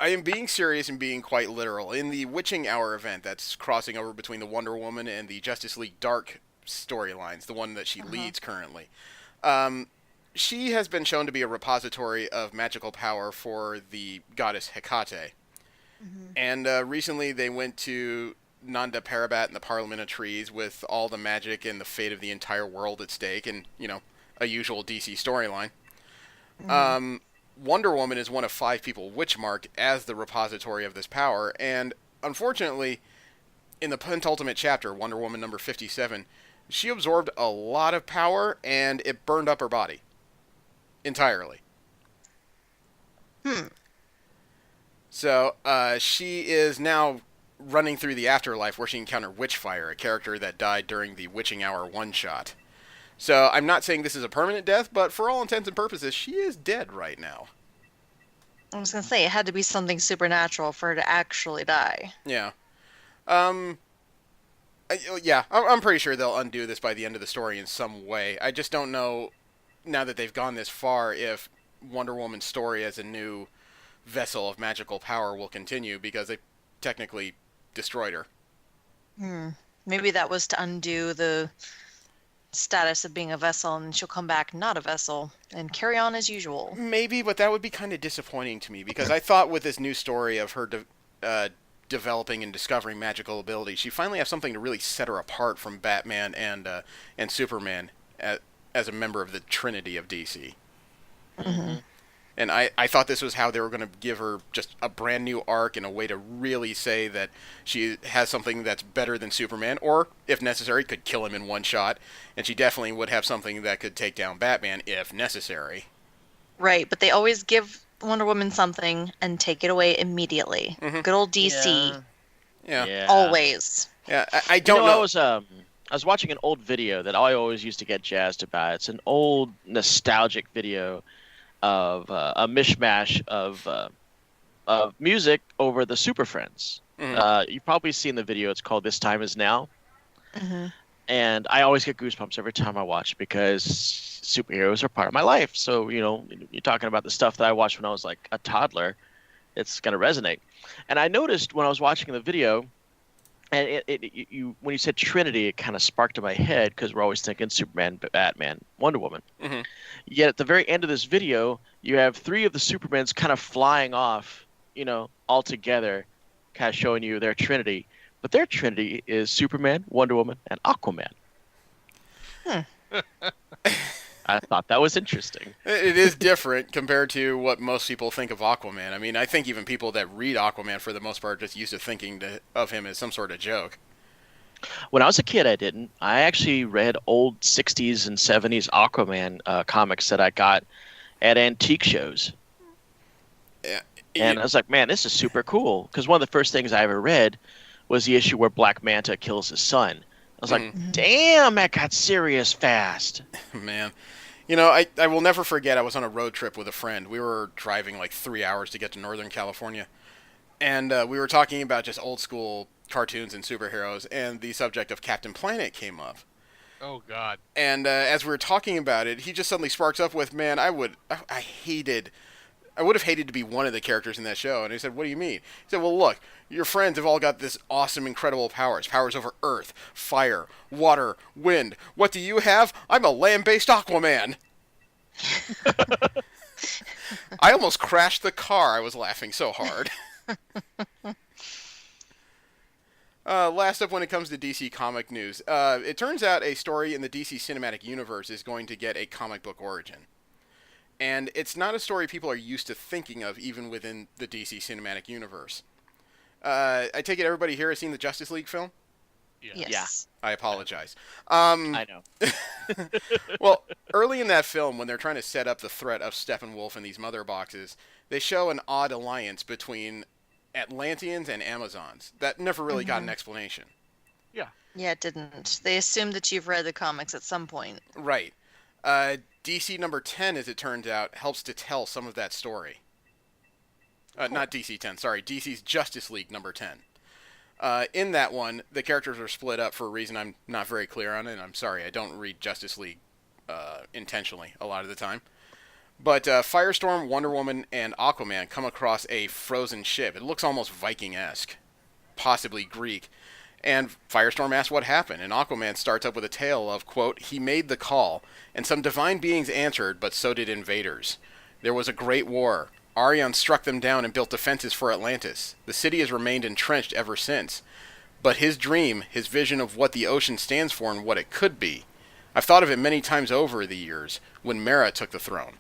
A: am being serious and being quite literal. In the Witching Hour event that's crossing over between the Wonder Woman and the Justice League Dark storylines, the one that she leads currently, she has been shown to be a repository of magical power for the goddess Hecate. And recently they went to Nanda Parbat and the Parliament of Trees with all the magic and the fate of the entire world at stake, and, you know, a usual DC storyline. Wonder Woman is one of 5 people witch-marked as the repository of this power, and unfortunately, in the penultimate chapter, Wonder Woman number 57, she absorbed a lot of power, and it burned up her body. Entirely. So, she is now running through the afterlife where she encountered Witchfire, a character that died during the Witching Hour one-shot. So, I'm not saying this is a permanent death, but for all intents and purposes, she is dead right now.
B: I was going to say, it had to be something supernatural for her to actually die.
A: Yeah. I'm pretty sure they'll undo this by the end of the story in some way. I just don't know, now that they've gone this far, if Wonder Woman's story as a new vessel of magical power will continue, because they technically destroyed her.
B: Maybe that was to undo the status of being a vessel, and she'll come back not a vessel and carry on as usual.
A: Maybe, but that would be kind of disappointing to me, because I thought with this new story of her developing and discovering magical abilities, she finally has something to really set her apart from Batman and Superman as a member of the Trinity of DC. And I thought this was how they were going to give her just a brand new arc and a way to really say that she has something that's better than Superman, or, if necessary, could kill him in one shot. And she definitely would have something that could take down Batman, if necessary.
B: Right, but they always give Wonder Woman something and take it away immediately. Good old DC.
A: Yeah.
B: Always.
A: Yeah, I don't know.
C: I was watching an old video that I always used to get jazzed about. It's an old nostalgic video of a mishmash of music over the Super Friends. You've probably seen the video. It's called "This Time Is Now," and I always get goosebumps every time I watch because superheroes are part of my life. So you're talking about the stuff that I watched when I was like a toddler. It's gonna resonate. And I noticed when I was watching the video, and when you said Trinity, it kind of sparked in my head because we're always thinking Superman, Batman, Wonder Woman. Yet at the very end of this video, you have 3 of the Supermans kind of flying off, all together, kind of showing you their Trinity. But their Trinity is Superman, Wonder Woman, and Aquaman. I thought that was interesting.
A: It is different compared to what most people think of Aquaman. I mean, I think even people that read Aquaman, for the most part, just used to thinking of him as some sort of joke.
C: When I was a kid, I didn't. I actually read old 60s and 70s Aquaman comics that I got at antique shows.
A: Yeah,
C: And I was like, man, this is super cool. Because one of the first things I ever read was the issue where Black Manta kills his son. I was like, damn, that got serious fast.
A: man. I will never forget, I was on a road trip with a friend. We were driving like 3 hours to get to Northern California. And we were talking about just old school cartoons and superheroes, and the subject of Captain Planet came up.
D: Oh God.
A: And as we were talking about it, he just suddenly sparks up with, "Man, I would have hated to be one of the characters in that show." And he said, "What do you mean?" He said, "Well, look, your friends have all got this awesome, incredible powers over earth, fire, water, wind. What do you have? I'm a land-based Aquaman." I almost crashed the car. I was laughing so hard. Last up, when it comes to DC comic news, it turns out a story in the DC Cinematic Universe is going to get a comic book origin. And it's not a story people are used to thinking of, even within the DC Cinematic Universe. I take it everybody here has seen the Justice League film?
B: Yes.
A: I apologize.
C: I know.
A: Well, early in that film, when they're trying to set up the threat of Steppenwolf and these mother boxes, they show an odd alliance between Atlanteans and Amazons that never really got an explanation.
D: Yeah.
B: Yeah, it didn't. They assumed that you've read the comics at some point.
A: Right. DC number 10, as it turns out, helps to tell some of that story. Not DC 10, sorry. DC's Justice League number 10. In that one, the characters are split up for a reason I'm not very clear on, and I'm sorry, I don't read Justice League intentionally a lot of the time. But Firestorm, Wonder Woman, and Aquaman come across a frozen ship. It looks almost Viking-esque, possibly Greek. And Firestorm asks what happened, and Aquaman starts up with a tale of, quote, "He made the call, and some divine beings answered, but so did invaders. There was a great war. Arion struck them down and built defenses for Atlantis. The city has remained entrenched ever since. But his dream, his vision of what the ocean stands for and what it could be, I've thought of it many times over the years, when Mara took the throne.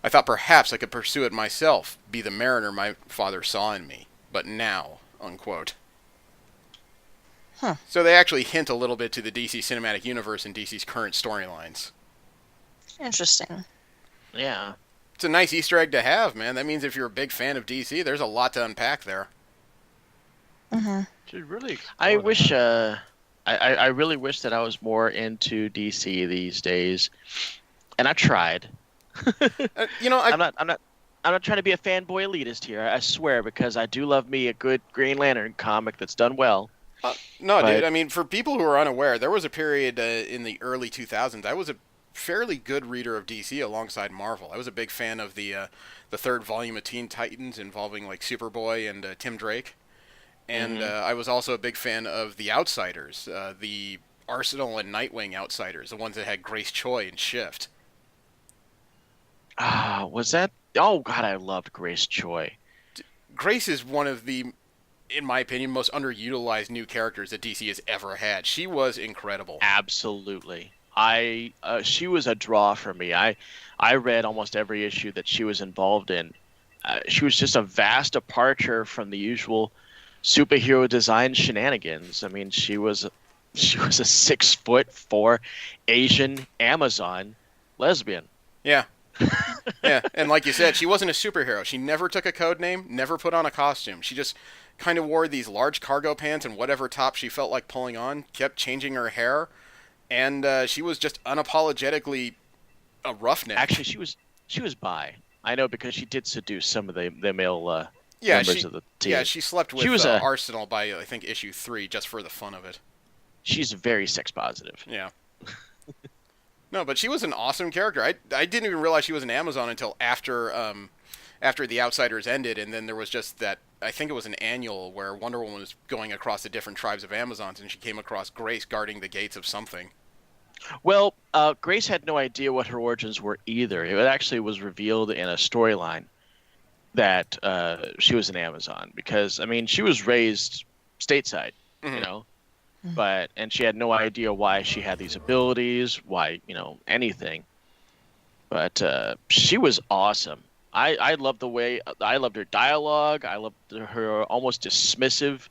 A: I thought perhaps I could pursue it myself, be the mariner my father saw in me. But now," unquote.
B: Huh.
A: So they actually hint a little bit to the DC Cinematic Universe and DC's current storylines.
B: Interesting.
C: Yeah.
A: It's a nice Easter egg to have, man. That means if you're a big fan of DC, there's a lot to unpack there.
D: Should really explore
C: I
D: that.
C: wish. I really wish that I was more into DC these days, and I tried. I'm not trying to be a fanboy elitist here. I swear, because I do love me a good Green Lantern comic that's done well.
A: No,
C: But-
A: dude. I mean, for people who are unaware, there was a period in the early 2000s. I was a fairly good reader of DC alongside Marvel. I was a big fan of the third volume of Teen Titans involving like Superboy and Tim Drake, and I was also a big fan of the Outsiders, the Arsenal and Nightwing Outsiders, the ones that had Grace Choi and Shift.
C: Was that? Oh God, I loved Grace Choi.
A: Grace is one of the, in my opinion, most underutilized new characters that DC has ever had. She was incredible.
C: Absolutely. She was a draw for me. I read almost every issue that she was involved in. She was just a vast departure from the usual superhero design shenanigans. I mean, she was a 6'4" Asian Amazon lesbian.
A: Yeah. Yeah, and like you said, she wasn't a superhero. She never took a code name, never put on a costume. She just kind of wore these large cargo pants and whatever top she felt like pulling on, kept changing her hair, and she was just unapologetically a roughneck.
C: Actually, she was bi. I know because she did seduce some of the male
A: yeah,
C: members of the team.
A: Yeah, she slept with
C: She was
A: Arsenal by, I think, issue 3, just for the fun of it.
C: She's very sex positive.
A: Yeah. No, but she was an awesome character. I didn't even realize she was an Amazon until after The Outsiders ended, and then there was just that, I think it was an annual where Wonder Woman was going across the different tribes of Amazons, and she came across Grace guarding the gates of something.
C: Well, Grace had no idea what her origins were either. It actually was revealed in a storyline that she was an Amazon because, I mean, she was raised stateside, you know, and she had no idea why she had these abilities, why, anything. But she was awesome. I loved her dialogue. I loved her almost dismissive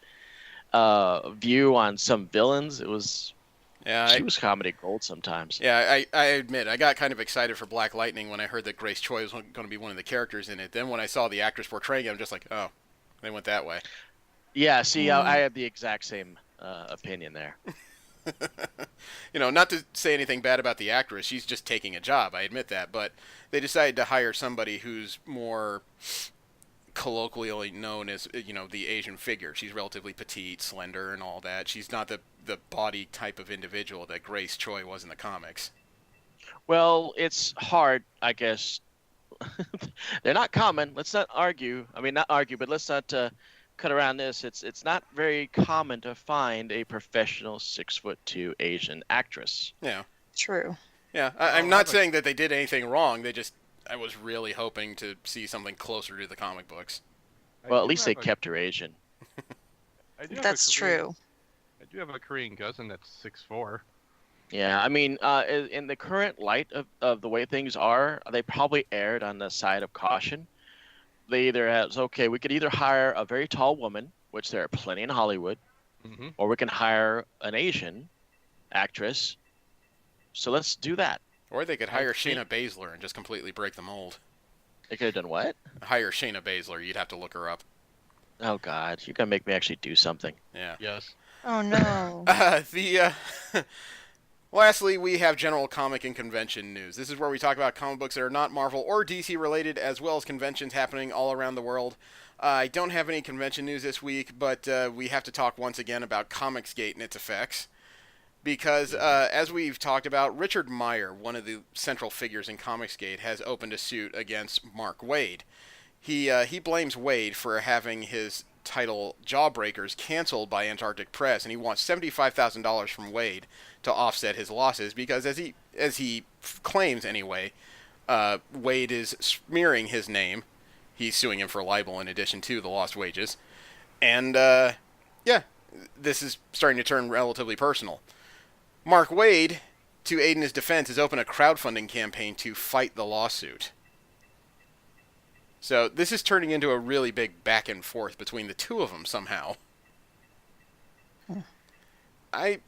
C: view on some villains. It was
A: Yeah,
C: she was comedy gold sometimes.
A: yeah, I admit I got kind of excited for Black Lightning when I heard that Grace Choi was going to be one of the characters in it. Then when I saw the actress portraying it, I'm just like, oh, they went that way.
C: Yeah, see, I had the exact same opinion there.
A: Not to say anything bad about the actress, she's just taking a job. I admit that, but they decided to hire somebody who's more colloquially known as the Asian figure. She's relatively petite, slender, and all that. She's not the body type of individual that Grace Choi was in the comics.
C: Well, it's hard, I guess. They're not common. Let's not argue. I mean, not argue, but let's not cut around this. It's not very common to find a professional 6'2" Asian actress.
A: Yeah.
B: True.
A: Yeah, I'm not saying that they did anything wrong. I was really hoping to see something closer to the comic books.
C: Well, at least they kept her Asian.
B: That's true.
D: I do have a Korean cousin that's 6'4".
C: Yeah, I mean, in the current light of the way things are, they probably erred on the side of caution. They either we could either hire a very tall woman, which there are plenty in Hollywood, or we can hire an Asian actress. So let's do that.
A: Or they could hire Shayna Baszler and just completely break the mold.
C: They could have done what?
A: Hire Shayna Baszler. You'd have to look her up.
C: Oh, God. You're going to make me actually do something.
A: Yeah.
D: Yes.
B: Oh, no.
A: Lastly, we have general comic and convention news. This is where we talk about comic books that are not Marvel or DC related, as well as conventions happening all around the world. I don't have any convention news this week, but we have to talk once again about Comicsgate and its effects. Because, as we've talked about, Richard Meyer, one of the central figures in Comicsgate, has opened a suit against Mark Waid. He blames Waid for having his title Jawbreakers canceled by Antarctic Press, and he wants $75,000 from Waid to offset his losses because, as he claims anyway, Waid is smearing his name. He's suing him for libel in addition to the lost wages. And, this is starting to turn relatively personal. Mark Waid, to aid in his defense, has opened a crowdfunding campaign to fight the lawsuit. So this is turning into a really big back and forth between the two of them somehow. I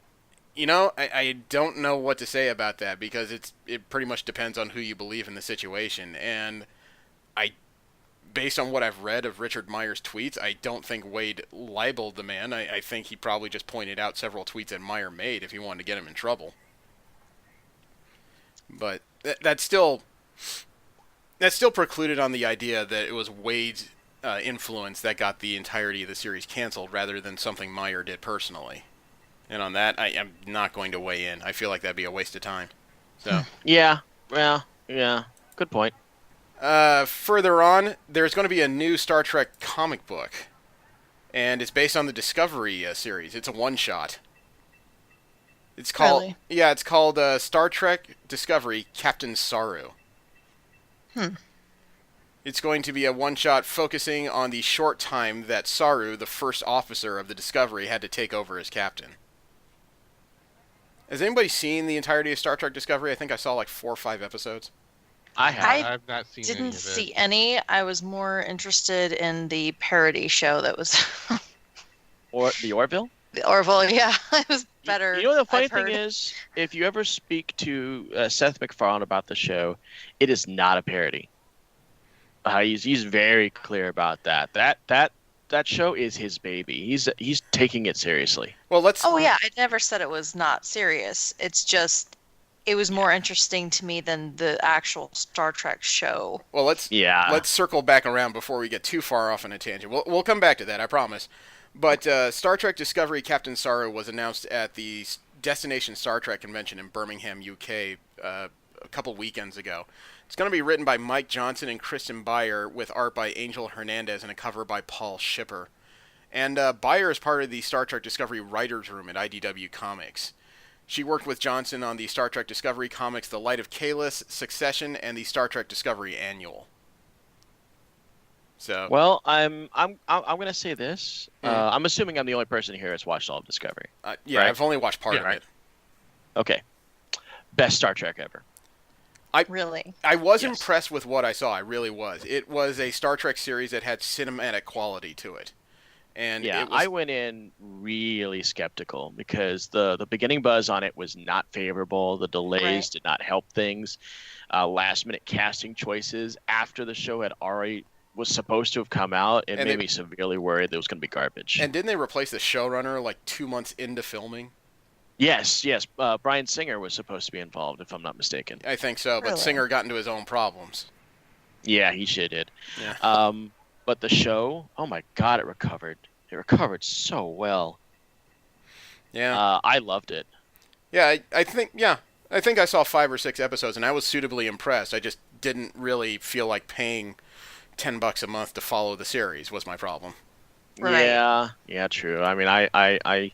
A: don't know what to say about that because it pretty much depends on who you believe in the situation. And based on what I've read of Richard Meyer's tweets, I don't think Waid libeled the man. I think he probably just pointed out several tweets that Meyer made if he wanted to get him in trouble. But that's still precluded on the idea that it was Waid's influence that got the entirety of the series canceled rather than something Meyer did personally. And on that, I am not going to weigh in. I feel like that'd be a waste of time. So
C: Yeah. Good point.
A: Further on, there's going to be a new Star Trek comic book, and it's based on the Discovery series. It's a one-shot. It's called Star Trek Discovery Captain Saru. It's going to be a one-shot focusing on the short time that Saru, the first officer of the Discovery, had to take over as captain. Has anybody seen the entirety of Star Trek Discovery? I think I saw like 4 or 5 episodes.
C: I have.
D: I've not seen any
B: Didn't
D: of it.
B: see any. I was more interested in the parody show that was
C: Or the Orville?
B: the Orville. Yeah, it was better.
C: You know the funny
B: I've
C: thing
B: heard.
C: is, if you ever speak to Seth MacFarlane about the show, it is not a parody. He's very clear about that. That show is his baby. He's taking it seriously.
A: Well,
B: Oh yeah, I never said it was not serious. It's just it was more interesting to me than the actual Star Trek show.
A: Well, let's
C: Yeah.
A: circle back around before we get too far off on a tangent. We'll come back to that, I promise. But Star Trek Discovery Captain Saru was announced at the Destination Star Trek convention in Birmingham, UK, a couple weekends ago. It's going to be written by Mike Johnson and Kristen Beyer, with art by Angel Hernandez and a cover by Paul Shipper. And Beyer is part of the Star Trek Discovery Writers Room at IDW Comics. She worked with Johnson on the Star Trek Discovery comics The Light of Kahless, Succession, and the Star Trek Discovery Annual. So
C: Well, I'm gonna say this. I'm assuming I'm the only person here that's watched all of Discovery.
A: yeah,
C: right.
A: I've only watched part of
C: right.
A: it.
C: Okay. Best Star Trek ever.
B: Really?
A: I was
C: Yes.
A: impressed with what I saw. I really was. It was a Star Trek series that had cinematic quality to it. And
C: Yeah,
A: it was
C: I went in really skeptical because the beginning buzz on it was not favorable. The delays
B: Right.
C: did not help things. Last minute casting choices after the show had already was supposed to have come out, it
A: And
C: made
A: it-
C: me severely worried that it was going to be garbage.
A: and didn't they replace the showrunner like 2 months into filming?
C: Yes, yes, Bryan Singer was supposed to be involved, if I'm not mistaken.
A: I think so, but
B: Really?
A: Singer got into his own problems.
C: Yeah, he sure did.
A: Yeah.
C: But the show, oh my God, it recovered. It recovered so well.
A: Yeah.
C: I loved it.
A: Yeah, I think I saw 5 or 6 episodes and I was suitably impressed. I just didn't really feel like paying $10 a month to follow the series was my problem.
B: Right.
C: Yeah, true. I mean, I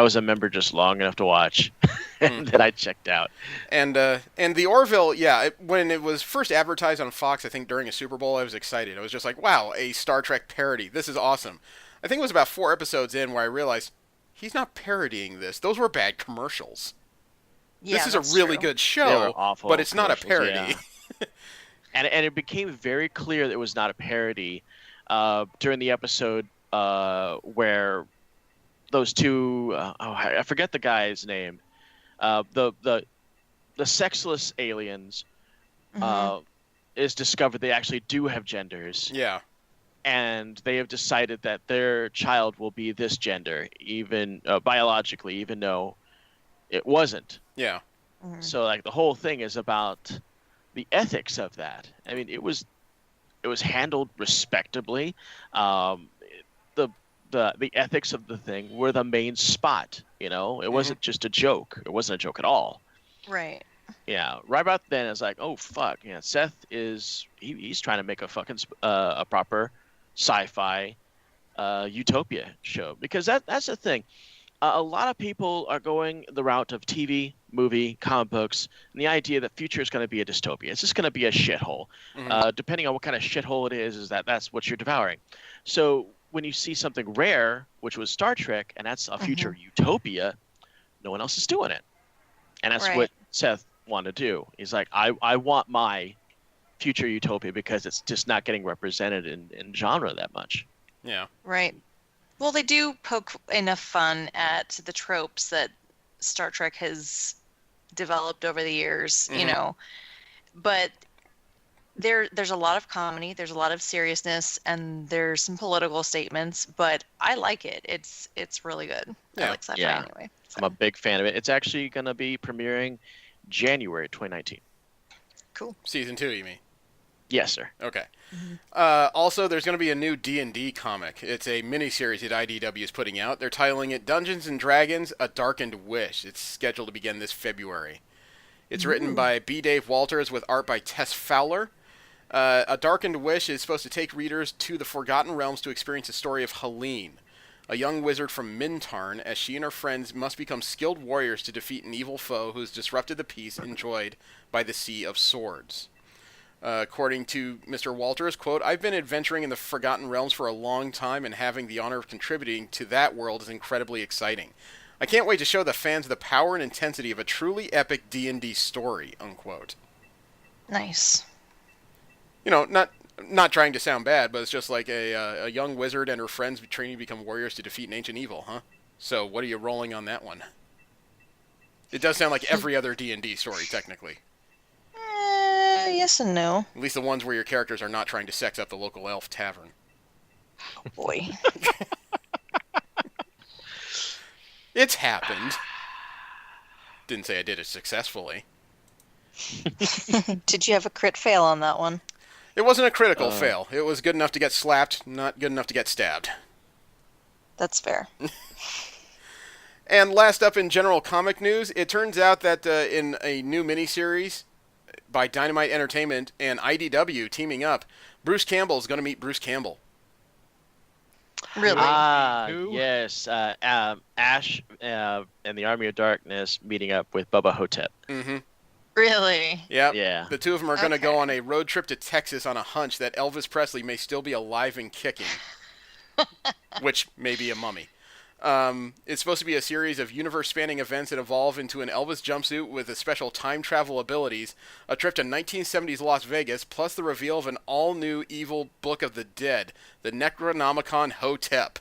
C: was a member just long enough to watch, and then I checked out.
A: And the Orville, yeah, when it was first advertised on Fox, I think during a Super Bowl, I was excited. I was just like, wow, a Star Trek parody. This is awesome. I think it was about 4 episodes in where I realized he's not parodying this. Those were bad commercials.
B: Yeah,
A: This is a
B: that's
A: really
B: true.
A: good
C: They
A: show,
C: were awful
A: but it's not a
C: commercials,
A: parody.
C: yeah. And it became very clear that it was not a parody during the episode where those two I forget the guy's name, the sexless aliens is discovered they actually do have genders,
A: Yeah.
C: and they have decided that their child will be this gender, even biologically, even though it wasn't.
A: Yeah.
C: So like the whole thing is about the ethics of that. I mean, it was handled respectably. The ethics of the thing were the main spot. You know, it wasn't just a joke. It wasn't a joke at all.
B: Right.
C: Yeah, right about then it's like, oh fuck, yeah, Seth is he's trying to make a fucking a proper sci-fi utopia show, because that's the thing. A lot of people are going the route of TV, movie, comic books, and the idea that future is going to be a dystopia. It's just going to be a shithole. Depending on what kind of shithole it is that's what you're devouring. So when you see something rare, which was Star Trek, and that's a future utopia, no one else is doing it. And that's
B: Right.
C: what Seth wanted to do. He's like, I want my future utopia because it's just not getting represented in genre that much.
A: Yeah.
B: Right. Well, they do poke enough fun at the tropes that Star Trek has developed over the years, you know. But there's a lot of comedy, there's a lot of seriousness, and there's some political statements, but I like it. It's really good.
A: Yeah.
B: I like sci-fi
C: Yeah.
B: anyway. So.
C: I'm a big fan of it. It's actually going to be premiering January 2019.
B: Cool.
A: Season 2, you mean?
C: Yes, sir.
A: Okay. Also, there's going to be a new D&D comic. It's a miniseries that IDW is putting out. They're titling it Dungeons & Dragons: A Darkened Wish. It's scheduled to begin this February. It's written by B. Dave Walters with art by Tess Fowler. A Darkened Wish is supposed to take readers to the Forgotten Realms to experience the story of Helene, a young wizard from Mintarn, as she and her friends must become skilled warriors to defeat an evil foe who has disrupted the peace enjoyed by the Sea of Swords. According to Mr. Walters, quote, I've been adventuring in the Forgotten Realms for a long time, and having the honor of contributing to that world is incredibly exciting. I can't wait to show the fans the power and intensity of a truly epic D&D story, unquote.
B: Nice.
A: You know, not trying to sound bad, but it's just like a young wizard and her friends training to become warriors to defeat an ancient evil, huh? So what are you rolling on that one? It does sound like every other D&D story, technically.
B: Yes and no.
A: At least the ones where your characters are not trying to sex up the local elf tavern.
B: Oh, boy.
A: It's happened. Didn't say I did it successfully.
B: Did you have a crit fail on that one?
A: It wasn't a critical fail. It was good enough to get slapped, not good enough to get stabbed.
B: That's fair.
A: And last up in general comic news, it turns out that in a new miniseries by Dynamite Entertainment and IDW teaming up, Bruce Campbell is going to meet Bruce Campbell.
B: Really?
D: Who?
C: Yes. Ash and the Army of Darkness meeting up with Bubba Hotep.
A: Mm-hmm.
B: Really?
A: Yep.
C: Yeah.
A: The two of them are going to go
B: Okay.
A: on a road trip to Texas on a hunch that Elvis Presley may still be alive and kicking. Which may be a mummy. It's supposed to be a series of universe-spanning events that evolve into an Elvis jumpsuit with a special time travel abilities, a trip to 1970s Las Vegas, plus the reveal of an all-new evil Book of the Dead, the Necronomicon Hotep.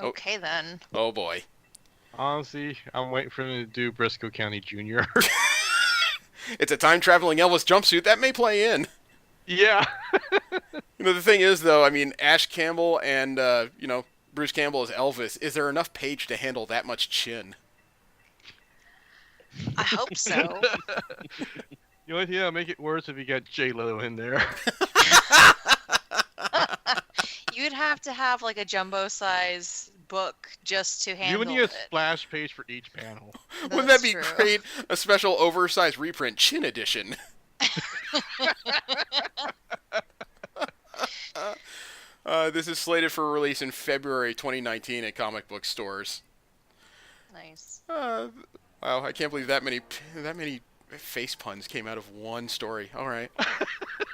B: Okay, then.
A: Oh boy.
D: Honestly, I'm waiting for them to do Briscoe County Jr.
A: It's a time-traveling Elvis jumpsuit that may play in.
D: Yeah.
A: The thing is, though, I mean, Ash Campbell and, Bruce Campbell as Elvis, is there enough page to handle that much chin?
B: I hope so.
D: The only thing that'll make it worse if you get J-Lo in there.
B: You'd have to have like a jumbo size book just to handle
D: You would need a
B: it.
D: splash page for each panel.
A: Wouldn't that be
B: true.
A: great? A special oversized reprint, Chin Edition. This is slated for release in February 2019 at comic book stores.
B: Nice.
A: Wow, I can't believe that many face puns came out of one story. All right.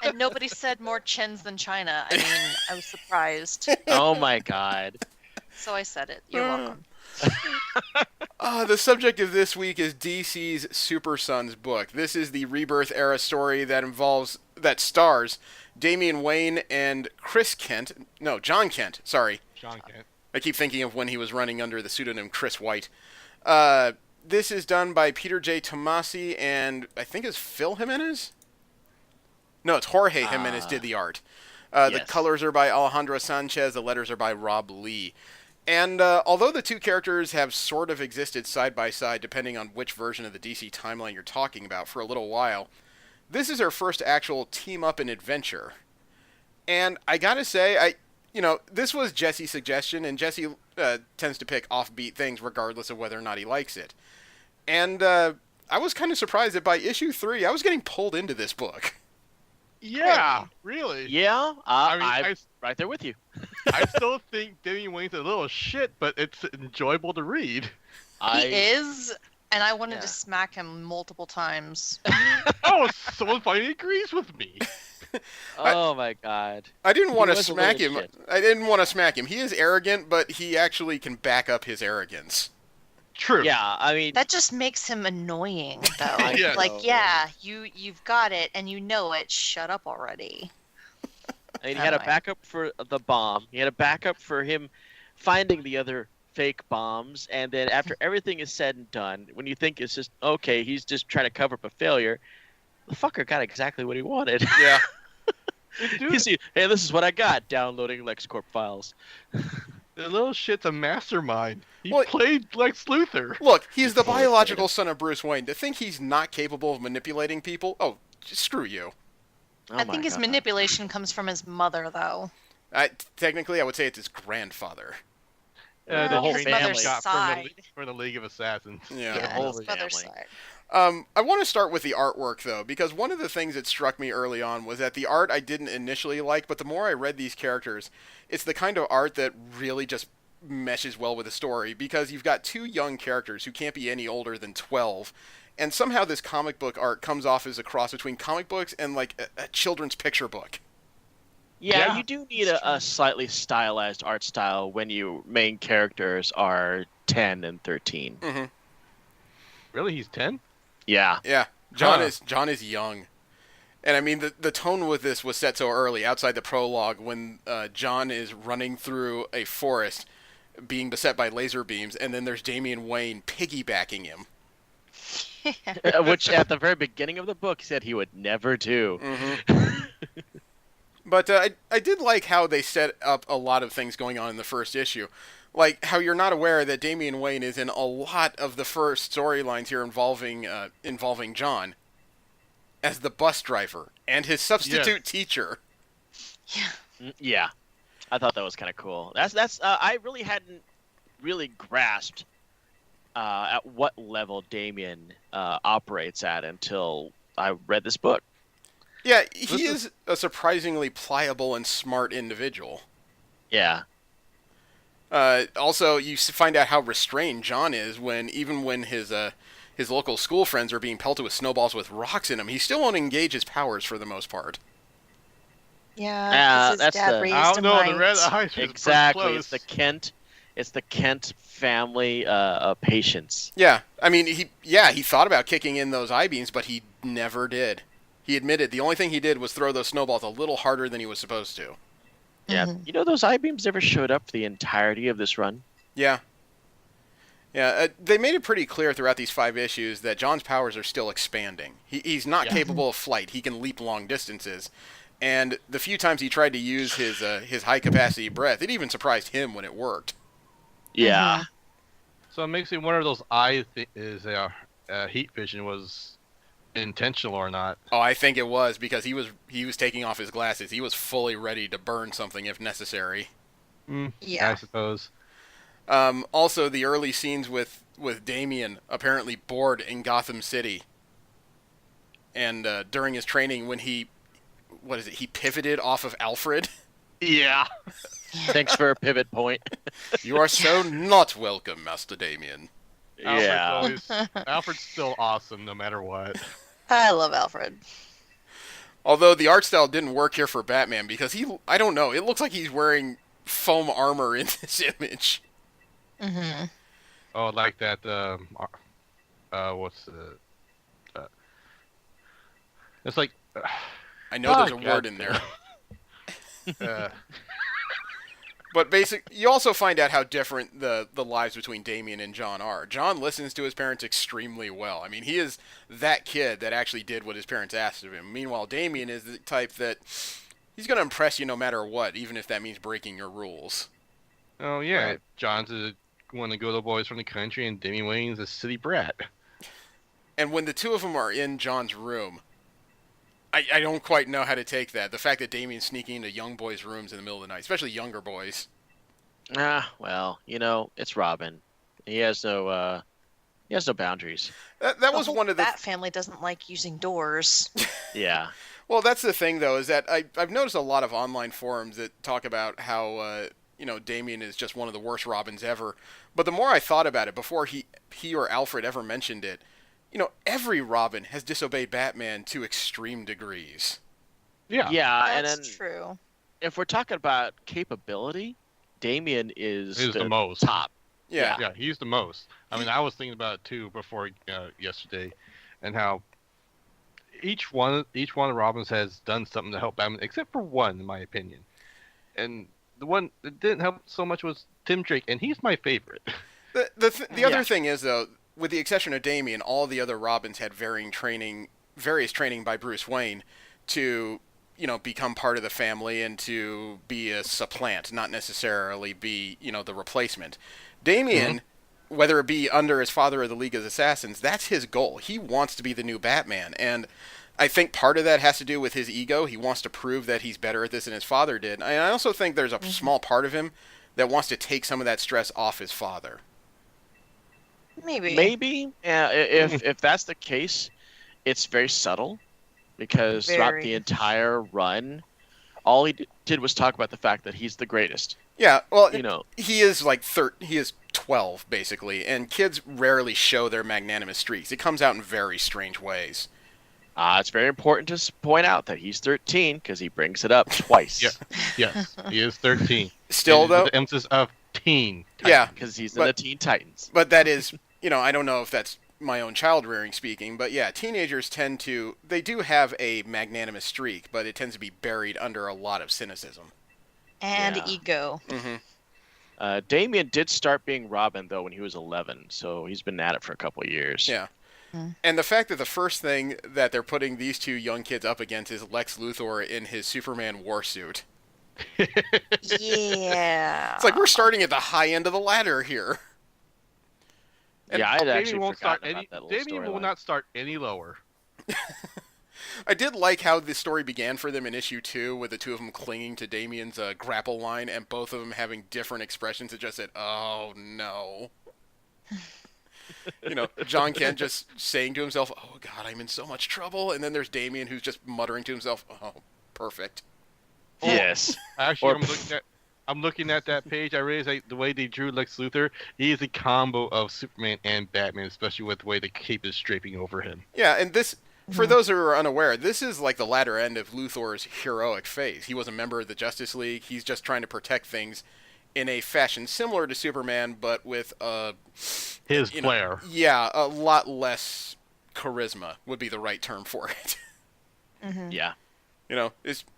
B: And nobody said more chins than China. I mean, I was surprised.
C: Oh my god.
B: So I said it. You're welcome.
A: The subject of this week is DC's Super Sons book. This is the Rebirth era story that stars Damian Wayne and John Kent. Sorry.
D: John Kent.
A: I keep thinking of when he was running under the pseudonym Chris White. This is done by Peter J. Tomasi and I think it's Phil Jimenez? No, it's Jorge Jimenez did the art. The
C: Yes.
A: colors are by Alejandro Sanchez. The letters are by Rob Lee. And although the two characters have sort of existed side by side, depending on which version of the DC timeline you're talking about, for a little while, this is their first actual team-up and adventure. And I gotta say, this was Jesse's suggestion, and Jesse tends to pick offbeat things regardless of whether or not he likes it. And I was kind of surprised that by issue 3, I was getting pulled into this book.
D: Yeah, really.
C: Yeah,
D: I
C: I'm
D: mean,
C: right there with you.
D: I still think Damian Wayne's a little shit, but it's enjoyable to read.
B: He is, and I wanted
C: Yeah.
B: to smack him multiple times.
D: Oh, someone finally agrees with me.
C: Oh my god.
A: I didn't want to
C: was a
A: smack
C: little
A: him.
C: shit.
A: I didn't want to smack him. He is arrogant, but he actually can back up his arrogance.
D: True.
C: Yeah, I mean,
B: That just makes him annoying, though.
D: Yeah.
B: Like, yeah, you've got it, and you know it. Shut up already.
C: and he had a
B: Anyway.
C: backup for the bomb. He had a backup for him finding the other fake bombs, and then after everything is said and done, when you think it's just okay, he's just trying to cover up a failure, the fucker got exactly what he wanted.
A: Yeah.
D: Dude,
C: You see, hey, this is what I got. Downloading LexCorp files.
D: the little shit's a mastermind. He
A: Well-
D: played Lex Luthor.
A: Look, he's the biological son of Bruce Wayne. To think he's not capable of manipulating people? Oh, screw you.
C: Oh
B: I
C: my
B: think his
C: God.
B: manipulation comes from his mother, though.
A: Technically, I would say it's his grandfather.
B: Well,
C: the whole
B: his
C: family
B: mother's
D: got
B: side.
D: from the League of Assassins.
A: Yeah.
B: Yeah,
C: whole
B: his mother's
C: family.
B: side.
A: I want to start with the artwork, though, because one of the things that struck me early on was that the art I didn't initially like, but the more I read these characters, it's the kind of art that really just meshes well with the story, because you've got two young characters who can't be any older than 12, and somehow this comic book art comes off as a cross between comic books and, like, a children's picture book.
C: Yeah,
D: Yeah,
C: you do need a slightly stylized art style when your main characters are 10 and 13.
A: Mm-hmm.
D: Really, he's 10?
C: Yeah.
A: Yeah, John
D: Huh.
A: is young. And I mean, the tone with this was set so early, outside the prologue, when John is running through a forest, being beset by laser beams, and then there's Damian Wayne piggybacking him.
C: Which at the very beginning of the book he said he would never do.
A: Mm-hmm. But I did like how they set up a lot of things going on in the first issue. Like how you're not aware that Damian Wayne is in a lot of the first storylines here involving John as the bus driver and his substitute teacher.
C: Yeah. I thought that was kind of cool. That's I really hadn't really grasped at what level Damien operates at until I read this book.
A: Yeah, he is a surprisingly pliable and smart individual.
C: Yeah.
A: Also, you find out how restrained John is even when his local school friends are being pelted with snowballs with rocks in them. He still won't engage his powers for the most part.
B: Yeah, 'cause his
C: that's
B: dad
C: the-
B: raised
D: I don't
B: him
D: know,
B: right.
D: the red eyes are
C: Exactly.
D: close.
C: It's the Kent it's the Kent family patience.
A: Yeah, I mean, he thought about kicking in those I-beams, but he never did. He admitted the only thing he did was throw those snowballs a little harder than he was supposed to.
C: Yeah, you know those I-beams never showed up for the entirety of this run.
A: Yeah. Yeah, they made it pretty clear throughout these 5 issues that John's powers are still expanding. He's not capable of flight. He can leap long distances. And the few times he tried to use his high-capacity breath, it even surprised him when it worked.
C: Yeah.
D: So it makes me wonder if those heat vision was intentional or not.
A: Oh, I think it was, because he was taking off his glasses. He was fully ready to burn something if necessary.
B: Yeah.
D: I suppose.
A: Also, the early scenes with Damian apparently bored in Gotham City. And during his training, when he pivoted off of Alfred.
D: Yeah.
C: Thanks for a pivot point.
A: You are so not welcome, Master Damian.
D: Alfred's still awesome no matter what.
B: I love Alfred.
A: Although the art style didn't work here for Batman, because I don't know, it looks like he's wearing foam armor in this image.
B: Mm-hmm.
D: Oh, like that, what's the... it's like...
A: I know there's a word in there. But you also find out how different the lives between Damian and John are. John listens to his parents extremely well. I mean, he is that kid that actually did what his parents asked of him. Meanwhile, Damian is the type that he's going to impress you no matter what, even if that means breaking your rules.
D: Oh, yeah.
A: Right.
D: John's one of the good old boys from the country, and Damian Wayne's a city brat.
A: And when the two of them are in John's room, I don't quite know how to take that. The fact that Damian's sneaking into young boys' rooms in the middle of the night, especially younger boys.
C: Well, it's Robin. He has no boundaries.
A: That was one of the...
B: Bat family doesn't like using doors.
C: Yeah.
A: Well, that's the thing, though, is that I've noticed a lot of online forums that talk about how, Damian is just one of the worst Robins ever. But the more I thought about it, before he or Alfred ever mentioned it, every Robin has disobeyed Batman to extreme degrees.
D: Yeah.
C: Yeah,
B: That's
C: and then
B: true.
C: if we're talking about capability, Damian is
D: the most.
C: top.
A: Yeah.
D: Yeah, he's the most. I mean, I was thinking about it, too, before yesterday, and how each one of the Robins has done something to help Batman, except for one, in my opinion. And the one that didn't help so much was Tim Drake, and he's my favorite.
A: The other thing is, though, with the exception of Damian, all the other Robins had various training by Bruce Wayne to, become part of the family and to be a supplant, not necessarily be, the replacement. Damian, whether it be under his father or the League of Assassins, that's his goal. He wants to be the new Batman, and I think part of that has to do with his ego. He wants to prove that he's better at this than his father did. And I also think there's a small part of him that wants to take some of that stress off his father.
C: Maybe. Yeah, if that's the case, it's very subtle, because throughout the entire run, all he did was talk about the fact that he's the greatest.
A: Yeah, well, he is he is 12 basically, and kids rarely show their magnanimous streaks. It comes out in very strange ways.
C: It's very important to point out that he's 13 because he brings it up twice.
D: Yes, he is 13.
A: Still, though,
D: the emphasis of teen.
A: Yeah,
C: because he's in the Teen Titans.
A: But that is, I don't know if that's my own child rearing speaking, but yeah, teenagers they do have a magnanimous streak, but it tends to be buried under a lot of cynicism
B: and ego.
A: Mm-hmm.
C: Damian did start being Robin though when he was 11, so he's been at it for a couple of years.
A: Yeah. And the fact that the first thing that they're putting these two young kids up against is Lex Luthor in his Superman war suit.
B: Yeah.
A: It's like we're starting at the high end of the ladder here.
C: And I had actually forgotten about that little
D: Damian will not start any lower.
A: I did like how the story began for them in issue 2, with the two of them clinging to Damian's grapple line, and both of them having different expressions. It just said, "Oh no." John Kent just saying to himself, "Oh God, I'm in so much trouble," and then there's Damian who's just muttering to himself, "Oh, perfect."
C: Yes.
D: Actually, I'm looking at that page. I realize the way they drew Lex Luthor, he is a combo of Superman and Batman, especially with the way the cape is draping over him.
A: Yeah, and this, for those who are unaware, this is like the latter end of Luthor's heroic phase. He was a member of the Justice League. He's just trying to protect things in a fashion similar to Superman, but with
D: His flair.
A: Yeah, a lot less charisma would be the right term for it.
B: Mm-hmm.
C: Yeah.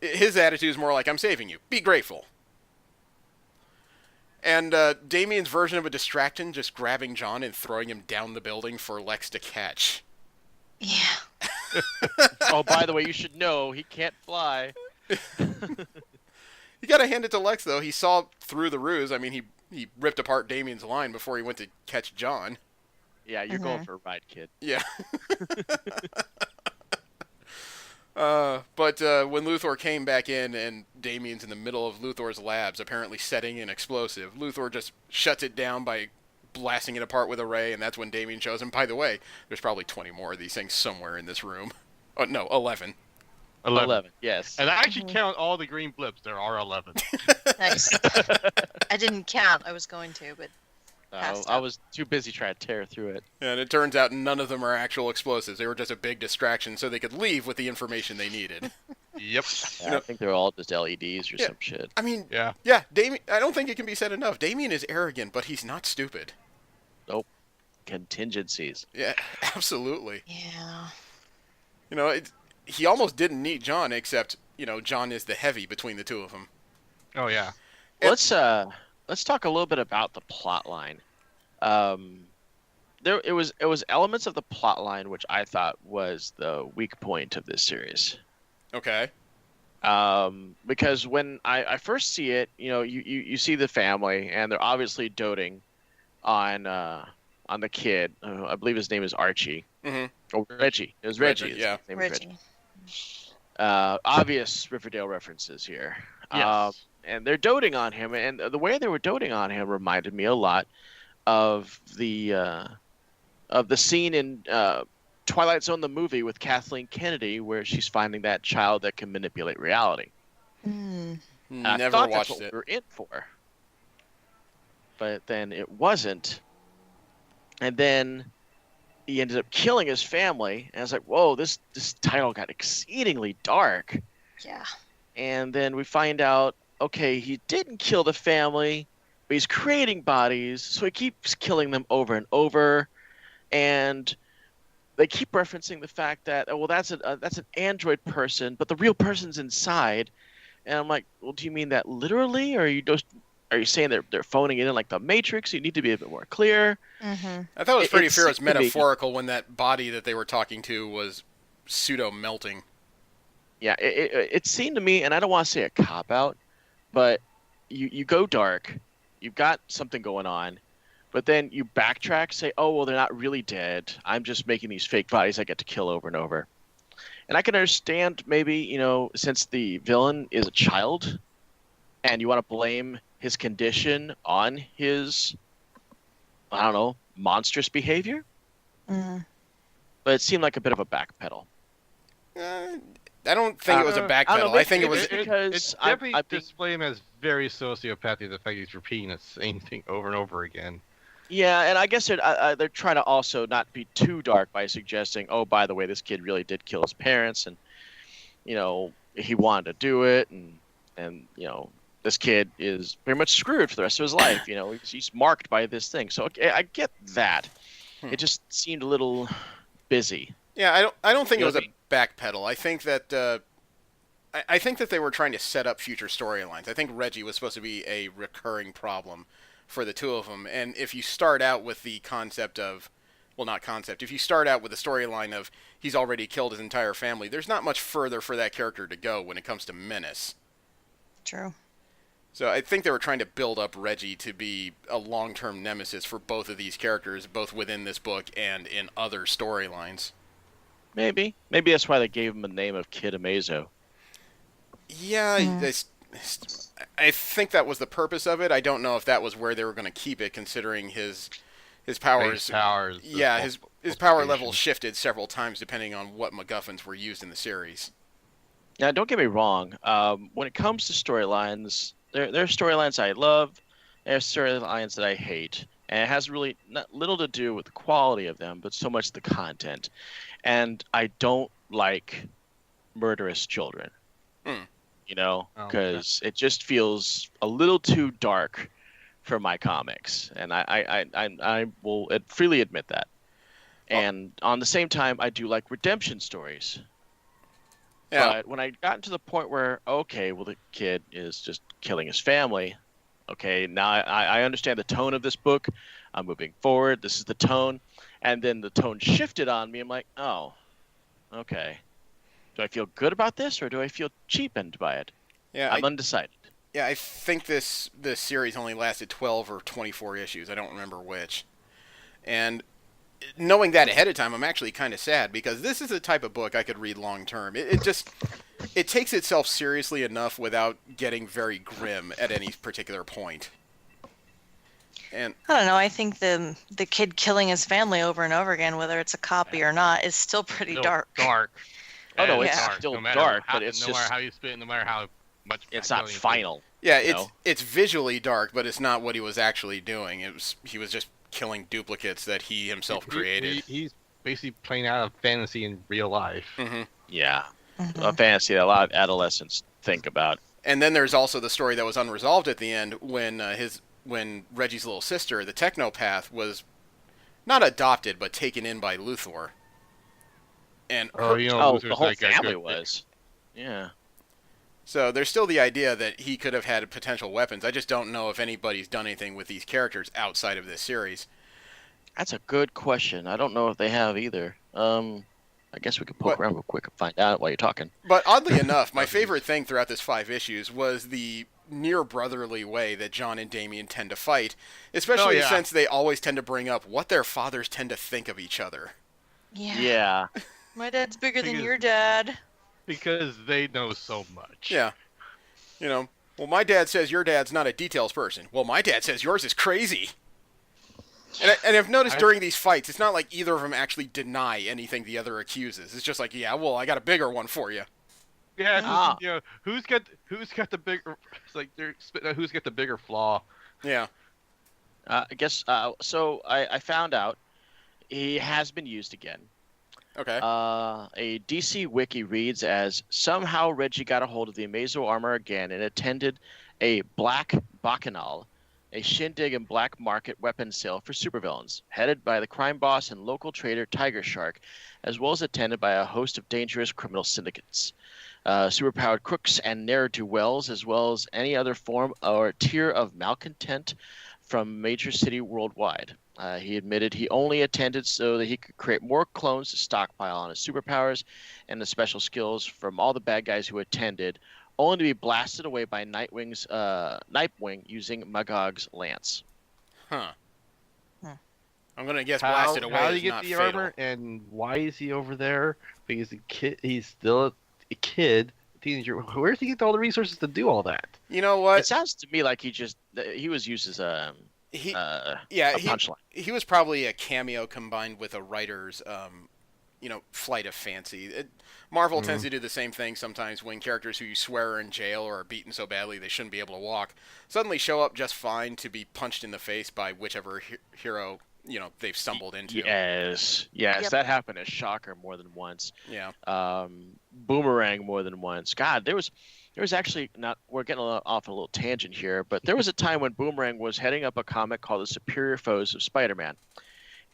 A: His attitude is more like, I'm saving you. Be grateful. And Damien's version of a distraction, just grabbing John and throwing him down the building for Lex to catch.
B: Yeah.
C: Oh, by the way, you should know he can't fly.
A: You gotta hand it to Lex, though. He saw through the ruse. I mean, he ripped apart Damien's line before he went to catch John.
C: Yeah, you're going for a ride, kid.
A: Yeah. But when Luthor came back in and Damien's in the middle of Luthor's labs, apparently setting an explosive, Luthor just shuts it down by blasting it apart with a ray, and that's when Damien shows him. By the way, there's probably 20 more of these things somewhere in this room. Oh, no, 11.
C: 11, yes.
D: And I actually count all the green blips. There are 11.
B: Nice. I didn't count. I was going to, but
C: I was too busy trying to tear through it.
A: And it turns out none of them are actual explosives. They were just a big distraction so they could leave with the information they needed.
D: Yep.
C: Yeah, I think they're all just LEDs or some shit.
A: I mean,
D: Yeah.
A: Damien, I don't think it can be said enough. Damien is arrogant, but he's not stupid.
C: Nope. Contingencies.
A: Yeah, absolutely.
B: yeah.
A: He almost didn't need John, except, John is the heavy between the two of them.
D: Oh, yeah.
C: Let's talk a little bit about the plot line. It was elements of the plot line which I thought was the weak point of this series.
A: Okay.
C: Because when I first see it, you see the family and they're obviously doting on the kid. I believe his name is Archie.
A: Mm-hmm.
C: Oh, Reggie. It was Reggie.
A: Yeah.
C: His name was
B: Reggie.
C: Obvious Riverdale references here.
D: Yes.
C: And they're doting on him, and the way they were doting on him reminded me a lot of the scene in Twilight Zone, the movie, with Kathleen Kennedy, where she's finding that child that can manipulate reality.
B: Mm.
C: I
A: Never
C: thought
A: watched
C: that's what
A: it.
C: we were in for, but then it wasn't. And then he ended up killing his family, and I was like, "Whoa, this title got exceedingly dark."
B: Yeah.
C: And then we find out, okay, he didn't kill the family, but he's creating bodies, so he keeps killing them over and over. And they keep referencing the fact that, oh, well, that's an android person, but the real person's inside. And I'm like, well, do you mean that literally, or are you saying they're phoning it in like the Matrix? You need to be a bit more clear.
B: Mm-hmm.
A: I thought it was pretty
C: It
A: fair. It was
C: seemed to be-
A: metaphorical when that body that they were talking to was pseudo-melting.
C: Yeah, it seemed to me, and I don't want to say a cop-out, but you go dark, you've got something going on, but then you backtrack, say, oh, well, they're not really dead. I'm just making these fake bodies I get to kill over and over. And I can understand maybe, since the villain is a child, and you want to blame his condition on his, I don't know, monstrous behavior.
B: Mm.
C: But it seemed like a bit of a backpedal.
A: I don't think it was a backpedal. I think it was.
C: because
D: It's
C: I
D: definitely
C: think-
D: display him as very sociopathic. The fact he's repeating the same thing over and over again.
C: Yeah, and I guess they're trying to also not be too dark by suggesting, oh, by the way, this kid really did kill his parents, and he wanted to do it, and this kid is pretty much screwed for the rest of his life. He's marked by this thing. So okay, I get that. It just seemed a little busy.
A: Yeah, I don't think it was a
C: Maybe.
A: backpedal. I think that I think that they were trying to set up future storylines. I think Reggie was supposed to be a recurring problem for the two of them. And if you start out with the concept of, well, not concept, if you start out with the storyline of he's already killed his entire family, there's not much further for that character to go when it comes to menace.
B: True.
A: So I think they were trying to build up Reggie to be a long-term nemesis for both of these characters, both within this book and in other storylines.
C: Maybe that's why they gave him the name of Kid Amazo.
A: Yeah, I think that was the purpose of it. I don't know if that was where they were going to keep it, considering his powers.
D: Base powers.
A: Yeah, his power level shifted several times depending on what MacGuffins were used in the series.
C: Now, don't get me wrong. When it comes to storylines, there are storylines I love, there are storylines that I hate, and it has really little to do with the quality of them, but so much the content. And I don't like murderous children, because it just feels a little too dark for my comics, and I will freely admit that. And on the same time, I do like redemption stories.
A: Yeah.
C: But when I got to the point where, okay, well, the kid is just killing his family. Okay, now I understand the tone of this book. I'm moving forward. This is the tone. And then the tone shifted on me. I'm like, oh, okay. Do I feel good about this, or do I feel cheapened by it?
A: Yeah,
C: I'm undecided.
A: Yeah, I think this series only lasted 12 or 24 issues. I don't remember which. And knowing that ahead of time, I'm actually kind of sad, because this is the type of book I could read long term. It takes itself seriously enough without getting very grim at any particular point. And
B: I don't know. I think the kid killing his family over and over again, whether it's a copy or not, is still pretty dark.
D: Dark.
C: Oh, no,
B: it's
C: still
D: no matter
C: dark,
D: how,
C: but it's
D: no
C: just...
D: matter how you spit, no matter how much...
C: It's not final.
A: yeah, it's visually dark, but it's not what he was actually doing. He was just killing duplicates that he himself created.
D: He's basically playing out of fantasy in real life.
A: Mm-hmm.
C: Yeah. A fantasy that a lot of adolescents think about.
A: And then there's also the story that was unresolved at the end when Reggie's little sister, the Technopath, was not adopted but taken in by Luthor. And
C: the
D: Luthor's
C: whole
D: like a
C: family
D: good-
C: was. Yeah.
A: so there's still the idea that he could have had potential weapons. I just don't know if anybody's done anything with these characters outside of this series.
C: That's a good question. I don't know if they have either. I guess we could poke around real quick and find out while you're talking.
A: But oddly enough, my favorite thing throughout this 5 issues was the near brotherly way that John and Damian tend to fight, especially since they always tend to bring up what their fathers tend to think of each other.
C: Yeah.
B: My dad's bigger than your dad.
D: Because they know so much.
A: Yeah. Well, my dad says your dad's not a details person. Well, my dad says yours is crazy. And I've noticed during these fights, it's not like either of them actually deny anything the other accuses. It's just like, yeah, well, I got a bigger one for you.
D: Yeah, who's got the bigger? It's like they're spitting out who's got the bigger flaw.
A: Yeah.
C: I guess. So I found out he has been used again.
A: Okay.
C: A DC wiki reads as somehow Reggie got a hold of the Amazo armor again and attended a Black Bacchanal, a shindig and black market weapons sale for supervillains, headed by the crime boss and local trader Tiger Shark, as well as attended by a host of dangerous criminal syndicates, superpowered crooks and ne'er-do-wells, as well as any other form or tier of malcontent from major city worldwide. He admitted he only attended so that he could create more clones to stockpile on his superpowers and the special skills from all the bad guys who attended, only to be blasted away by Nightwing using Magog's lance.
A: Huh. I'm gonna guess blasted away
D: How
A: is
D: did he get
A: not
D: the
A: fatal.
D: armor, and why is he over there? Because he's still a kid, teenager. Where does he get all the resources to do all that?
A: You know what?
C: It sounds to me like he was used as a punchline.
A: He was probably a cameo combined with a writer's, flight of fancy. Marvel tends to do the same thing sometimes when characters who you swear are in jail or are beaten so badly they shouldn't be able to walk suddenly show up just fine to be punched in the face by whichever hero they've stumbled into.
C: Yes,
B: Yep.
C: that happened as Shocker more than once.
A: Yeah.
C: Boomerang more than once. God, there was actually not. We're getting off a little tangent here, but there was a time when Boomerang was heading up a comic called The Superior Foes of Spider-Man,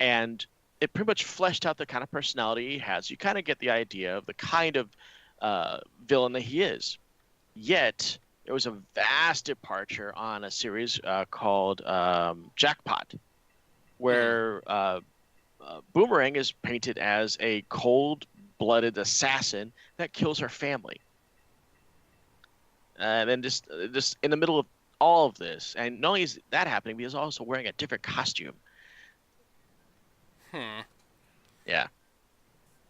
C: and it pretty much fleshed out the kind of personality he has. You kind of get the idea of the kind of villain that he is. Yet there was a vast departure on a series called Jackpot, where Boomerang is painted as a cold-blooded assassin that kills her family. And then just in the middle of all of this, and not only is that happening, but he's also wearing a different costume. Yeah.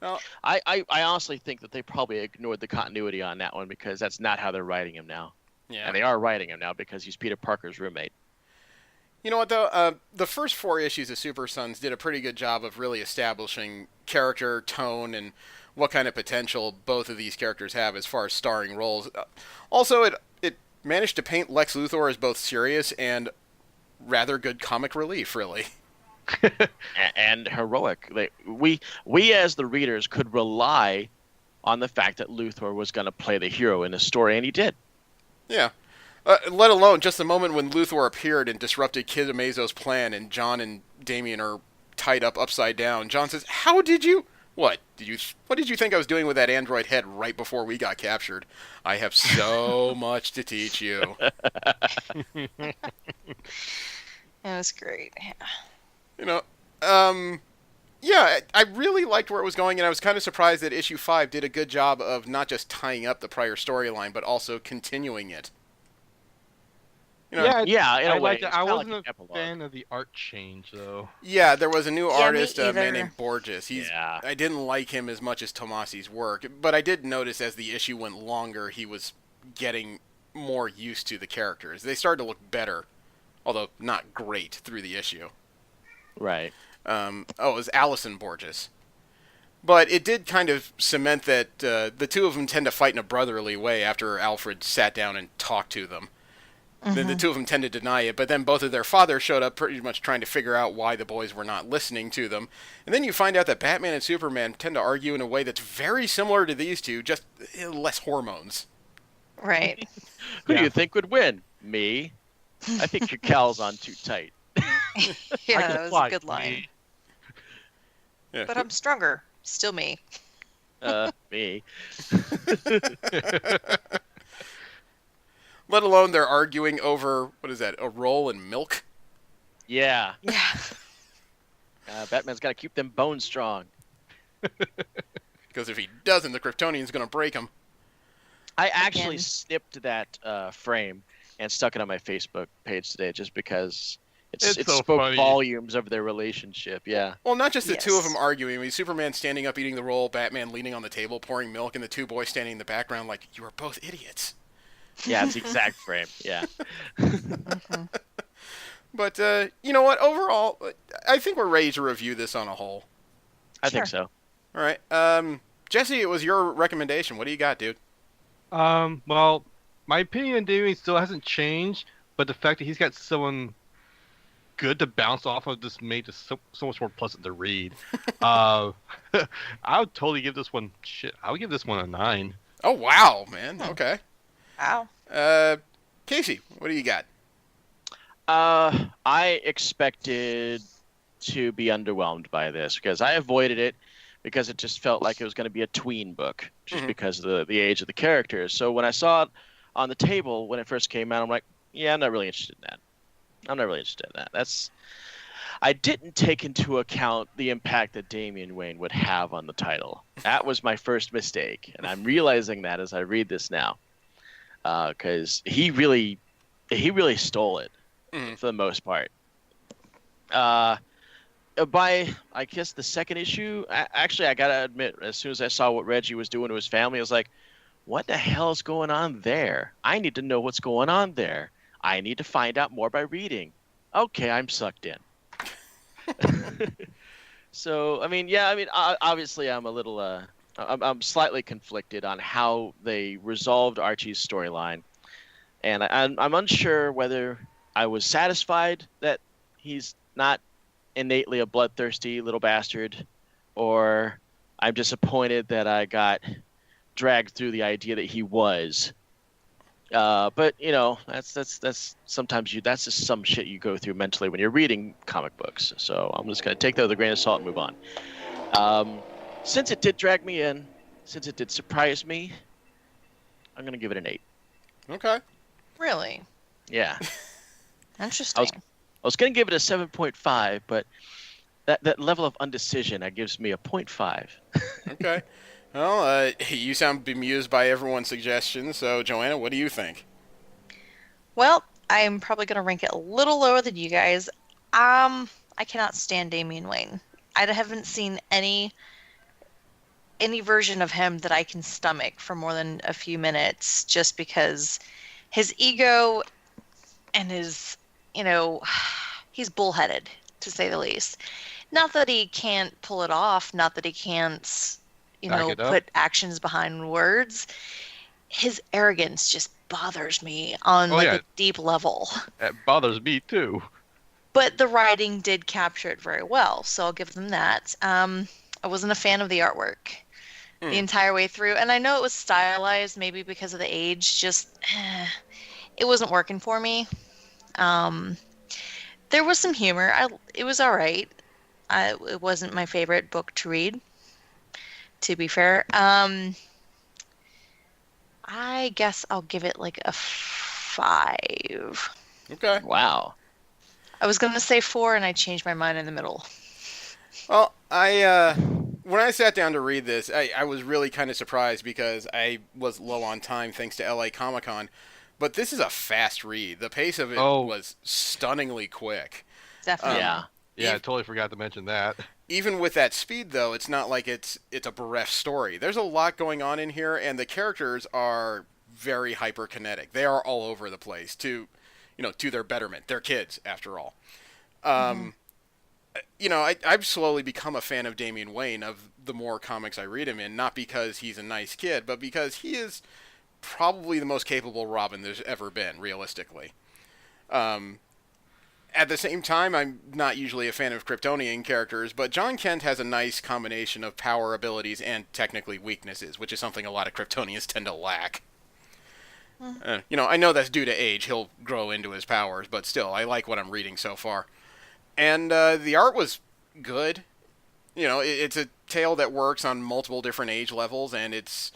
A: Well,
C: I honestly think that they probably ignored the continuity on that one because that's not how they're writing him now.
A: yeah.
C: And they are writing him now because he's Peter Parker's roommate.
A: You know what, though? The first 4 issues of Super Sons did a pretty good job of really establishing character, tone, and what kind of potential both of these characters have as far as starring roles. Also, it managed to paint Lex Luthor as both serious and rather good comic relief, really.
C: And heroic. We as the readers could rely on the fact that Luthor was going to play the hero in a story, and he did.
A: Yeah. Let alone just the moment when Luthor appeared and disrupted Kid Amazo's plan, and John and Damian are tied up upside down. John says, "How did you? What did you think I was doing with that android head right before we got captured? I have so much to teach you."
B: It was great. Yeah.
A: You know, yeah, I really liked where it was going, and I was kind of surprised that issue 5 did a good job of not just tying up the prior storyline, but also continuing it. You know,
C: Yeah, in a
D: I
C: way.
D: liked it.
C: It's
D: I
C: kinda
D: wasn't
C: like an
D: a
C: epilogue.
D: fan of the art change though.
A: yeah, there was a new
B: Yeah, me
A: artist, a man
B: either.
A: named Borges.
C: Yeah.
A: I didn't like him as much as Tomasi's work, but I did notice as the issue went longer, he was getting more used to the characters. They started to look better, although not great through the issue.
C: Right.
A: It was Allison Borges. But it did kind of cement that the two of them tend to fight in a brotherly way after Alfred sat down and talked to them. Then the two of them tend to deny it, but then both of their fathers showed up pretty much trying to figure out why the boys were not listening to them. And then you find out that Batman and Superman tend to argue in a way that's very similar to these two, just less hormones.
B: Right.
C: Who do
D: Yeah.
C: you think would win? Me? I think your cow's on too tight.
B: Yeah,
D: I
B: that
D: can
B: was
D: fly.
B: a good line.
D: Me.
A: Yeah.
B: But I'm stronger. Still me.
C: Me.
A: Let alone they're arguing over, what is that, a roll in milk?
C: Yeah.
B: Yeah.
C: Batman's got to keep them bones strong.
A: Because if he doesn't, the Kryptonian's going to break him.
C: I actually
B: Again.
C: snipped that frame and stuck it on my Facebook page today just because
D: It's
C: it
D: so
C: spoke
D: funny.
C: volumes of their relationship. Yeah.
A: Well, not just the two of
B: Yes.
A: them arguing. I mean, Superman standing up eating the roll, Batman leaning on the table pouring milk, and the two boys standing in the background like, you are both idiots.
C: Yeah, it's the exact frame. Yeah.
A: But, you know what? Overall, I think we're ready to review this on a whole.
C: I think
B: Sure.
C: so.
A: All right. Jesse, it was your recommendation. What do you got, dude?
D: Well, my opinion on Damien still hasn't changed, but the fact that he's got someone good to bounce off of just made this so much more pleasant to read. I would totally give this one I would give this one a 9.
A: Oh, wow, man. Okay.
B: Wow.
A: Casey, what do you got?
C: I expected to be underwhelmed by this because I avoided it because it just felt like it was going to be a tween book just
A: Mhm.
C: because of the age of the characters. So when I saw it on the table when it first came out, I'm like, yeah, I'm not really interested in that. I'm not really interested in that. I didn't take into account the impact that Damian Wayne would have on the title. That was my first mistake, and I'm realizing that as I read this now, because he really stole it
A: Mhm.
C: for the most part. By I guess the second issue, actually I gotta admit, as soon as I saw what Reggie was doing to his family, I was like, "What the hell is going on there? I need to know what's going on there. I need to find out more by reading." Okay, I'm sucked in. So I mean, yeah, I mean, obviously I'm a little, I'm slightly conflicted on how they resolved Archie's storyline, and I'm unsure whether I was satisfied that he's not innately a bloodthirsty little bastard, or I'm disappointed that I got dragged through the idea that he was. But you know, that's sometimes that's just some shit you go through mentally when you're reading comic books. So I'm just gonna take that with a grain of salt and move on. Since it did drag me in, since it did surprise me, I'm gonna give it an 8.
A: Okay.
B: Really?
C: Yeah,
B: Interesting.
C: I was gonna give it a 7.5, but that level of undecision that gives me a 0.5.
A: Okay. Well, you sound bemused by everyone's suggestions, so Joanna, what do you think?
B: Well, I'm probably going to rank it a little lower than you guys. I cannot stand Damian Wayne. I haven't seen any version of him that I can stomach for more than a few minutes, just because his ego and his, he's bullheaded, to say the least. Not that he can't pull it off, not that he can't,
D: Back it up.
B: put actions behind words. His arrogance just bothers me on
D: yeah.
B: a deep level.
D: That bothers me too.
B: But the writing did capture it very well, so I'll give them that. I wasn't a fan of the artwork the entire way through, and I know it was stylized maybe because of the age. Just it wasn't working for me. There was some humor. It was all right. It wasn't my favorite book to read, to be fair. I guess I'll give it like a 5.
A: Okay.
C: Wow.
B: I was gonna say 4, and I changed my mind in the middle.
A: Well, when I sat down to read this, I was really kind of surprised because I was low on time thanks to LA Comic Con. But this is a fast read. The pace of it was stunningly quick.
B: Definitely.
C: Yeah.
D: I totally forgot to mention that.
A: Even with that speed, though, it's not like it's a bereft story. There's a lot going on in here, and the characters are very hyperkinetic. They are all over the place to their betterment. They're kids, after all. I've slowly become a fan of Damian Wayne of the more comics I read him in, not because he's a nice kid, but because he is probably the most capable Robin there's ever been, realistically. At the same time, I'm not usually a fan of Kryptonian characters, but John Kent has a nice combination of power abilities and technically weaknesses, which is something a lot of Kryptonians tend to lack. I know that's due to age. He'll grow into his powers, but still, I like what I'm reading so far. And the art was good. It's a tale that works on multiple different age levels, and it's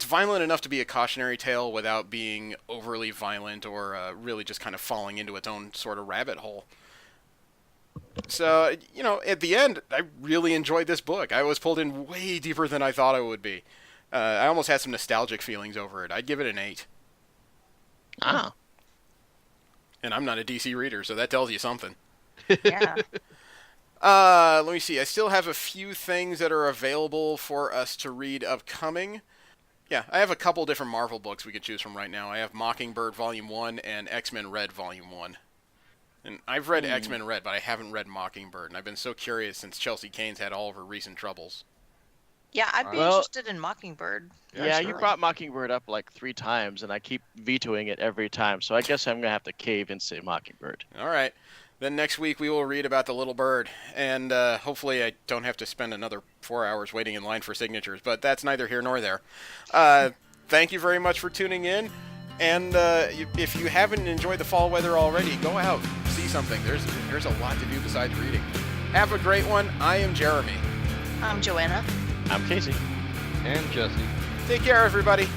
A: violent enough to be a cautionary tale without being overly violent or really just kind of falling into its own sort of rabbit hole. So, at the end, I really enjoyed this book. I was pulled in way deeper than I thought I would be. I almost had some nostalgic feelings over it. I'd give it an 8.
C: Ah.
A: And I'm not a DC reader, so that tells you something.
B: Yeah.
A: Let me see. I still have a few things that are available for us to read upcoming. Yeah, I have a couple different Marvel books we could choose from right now. I have Mockingbird Volume 1 and X-Men Red Volume 1. And I've read X-Men Red, but I haven't read Mockingbird, and I've been so curious since Chelsea Cain's had all of her recent troubles.
B: Yeah, I'd be
C: Well-
B: interested in Mockingbird.
C: Yeah, you
B: personally.
C: brought Mockingbird up like 3 times, and I keep vetoing it every time. So I guess I'm gonna have to cave and say Mockingbird.
A: All right. Then next week we will read about the little bird, and hopefully I don't have to spend another 4 hours waiting in line for signatures, but that's neither here nor there. Thank you very much for tuning in, and if you haven't enjoyed the fall weather already, go out, see something. There's a lot to do besides reading. Have a great one. I am Jeremy.
B: I'm Joanna.
C: I'm Casey.
D: And Jesse.
A: Take care, everybody.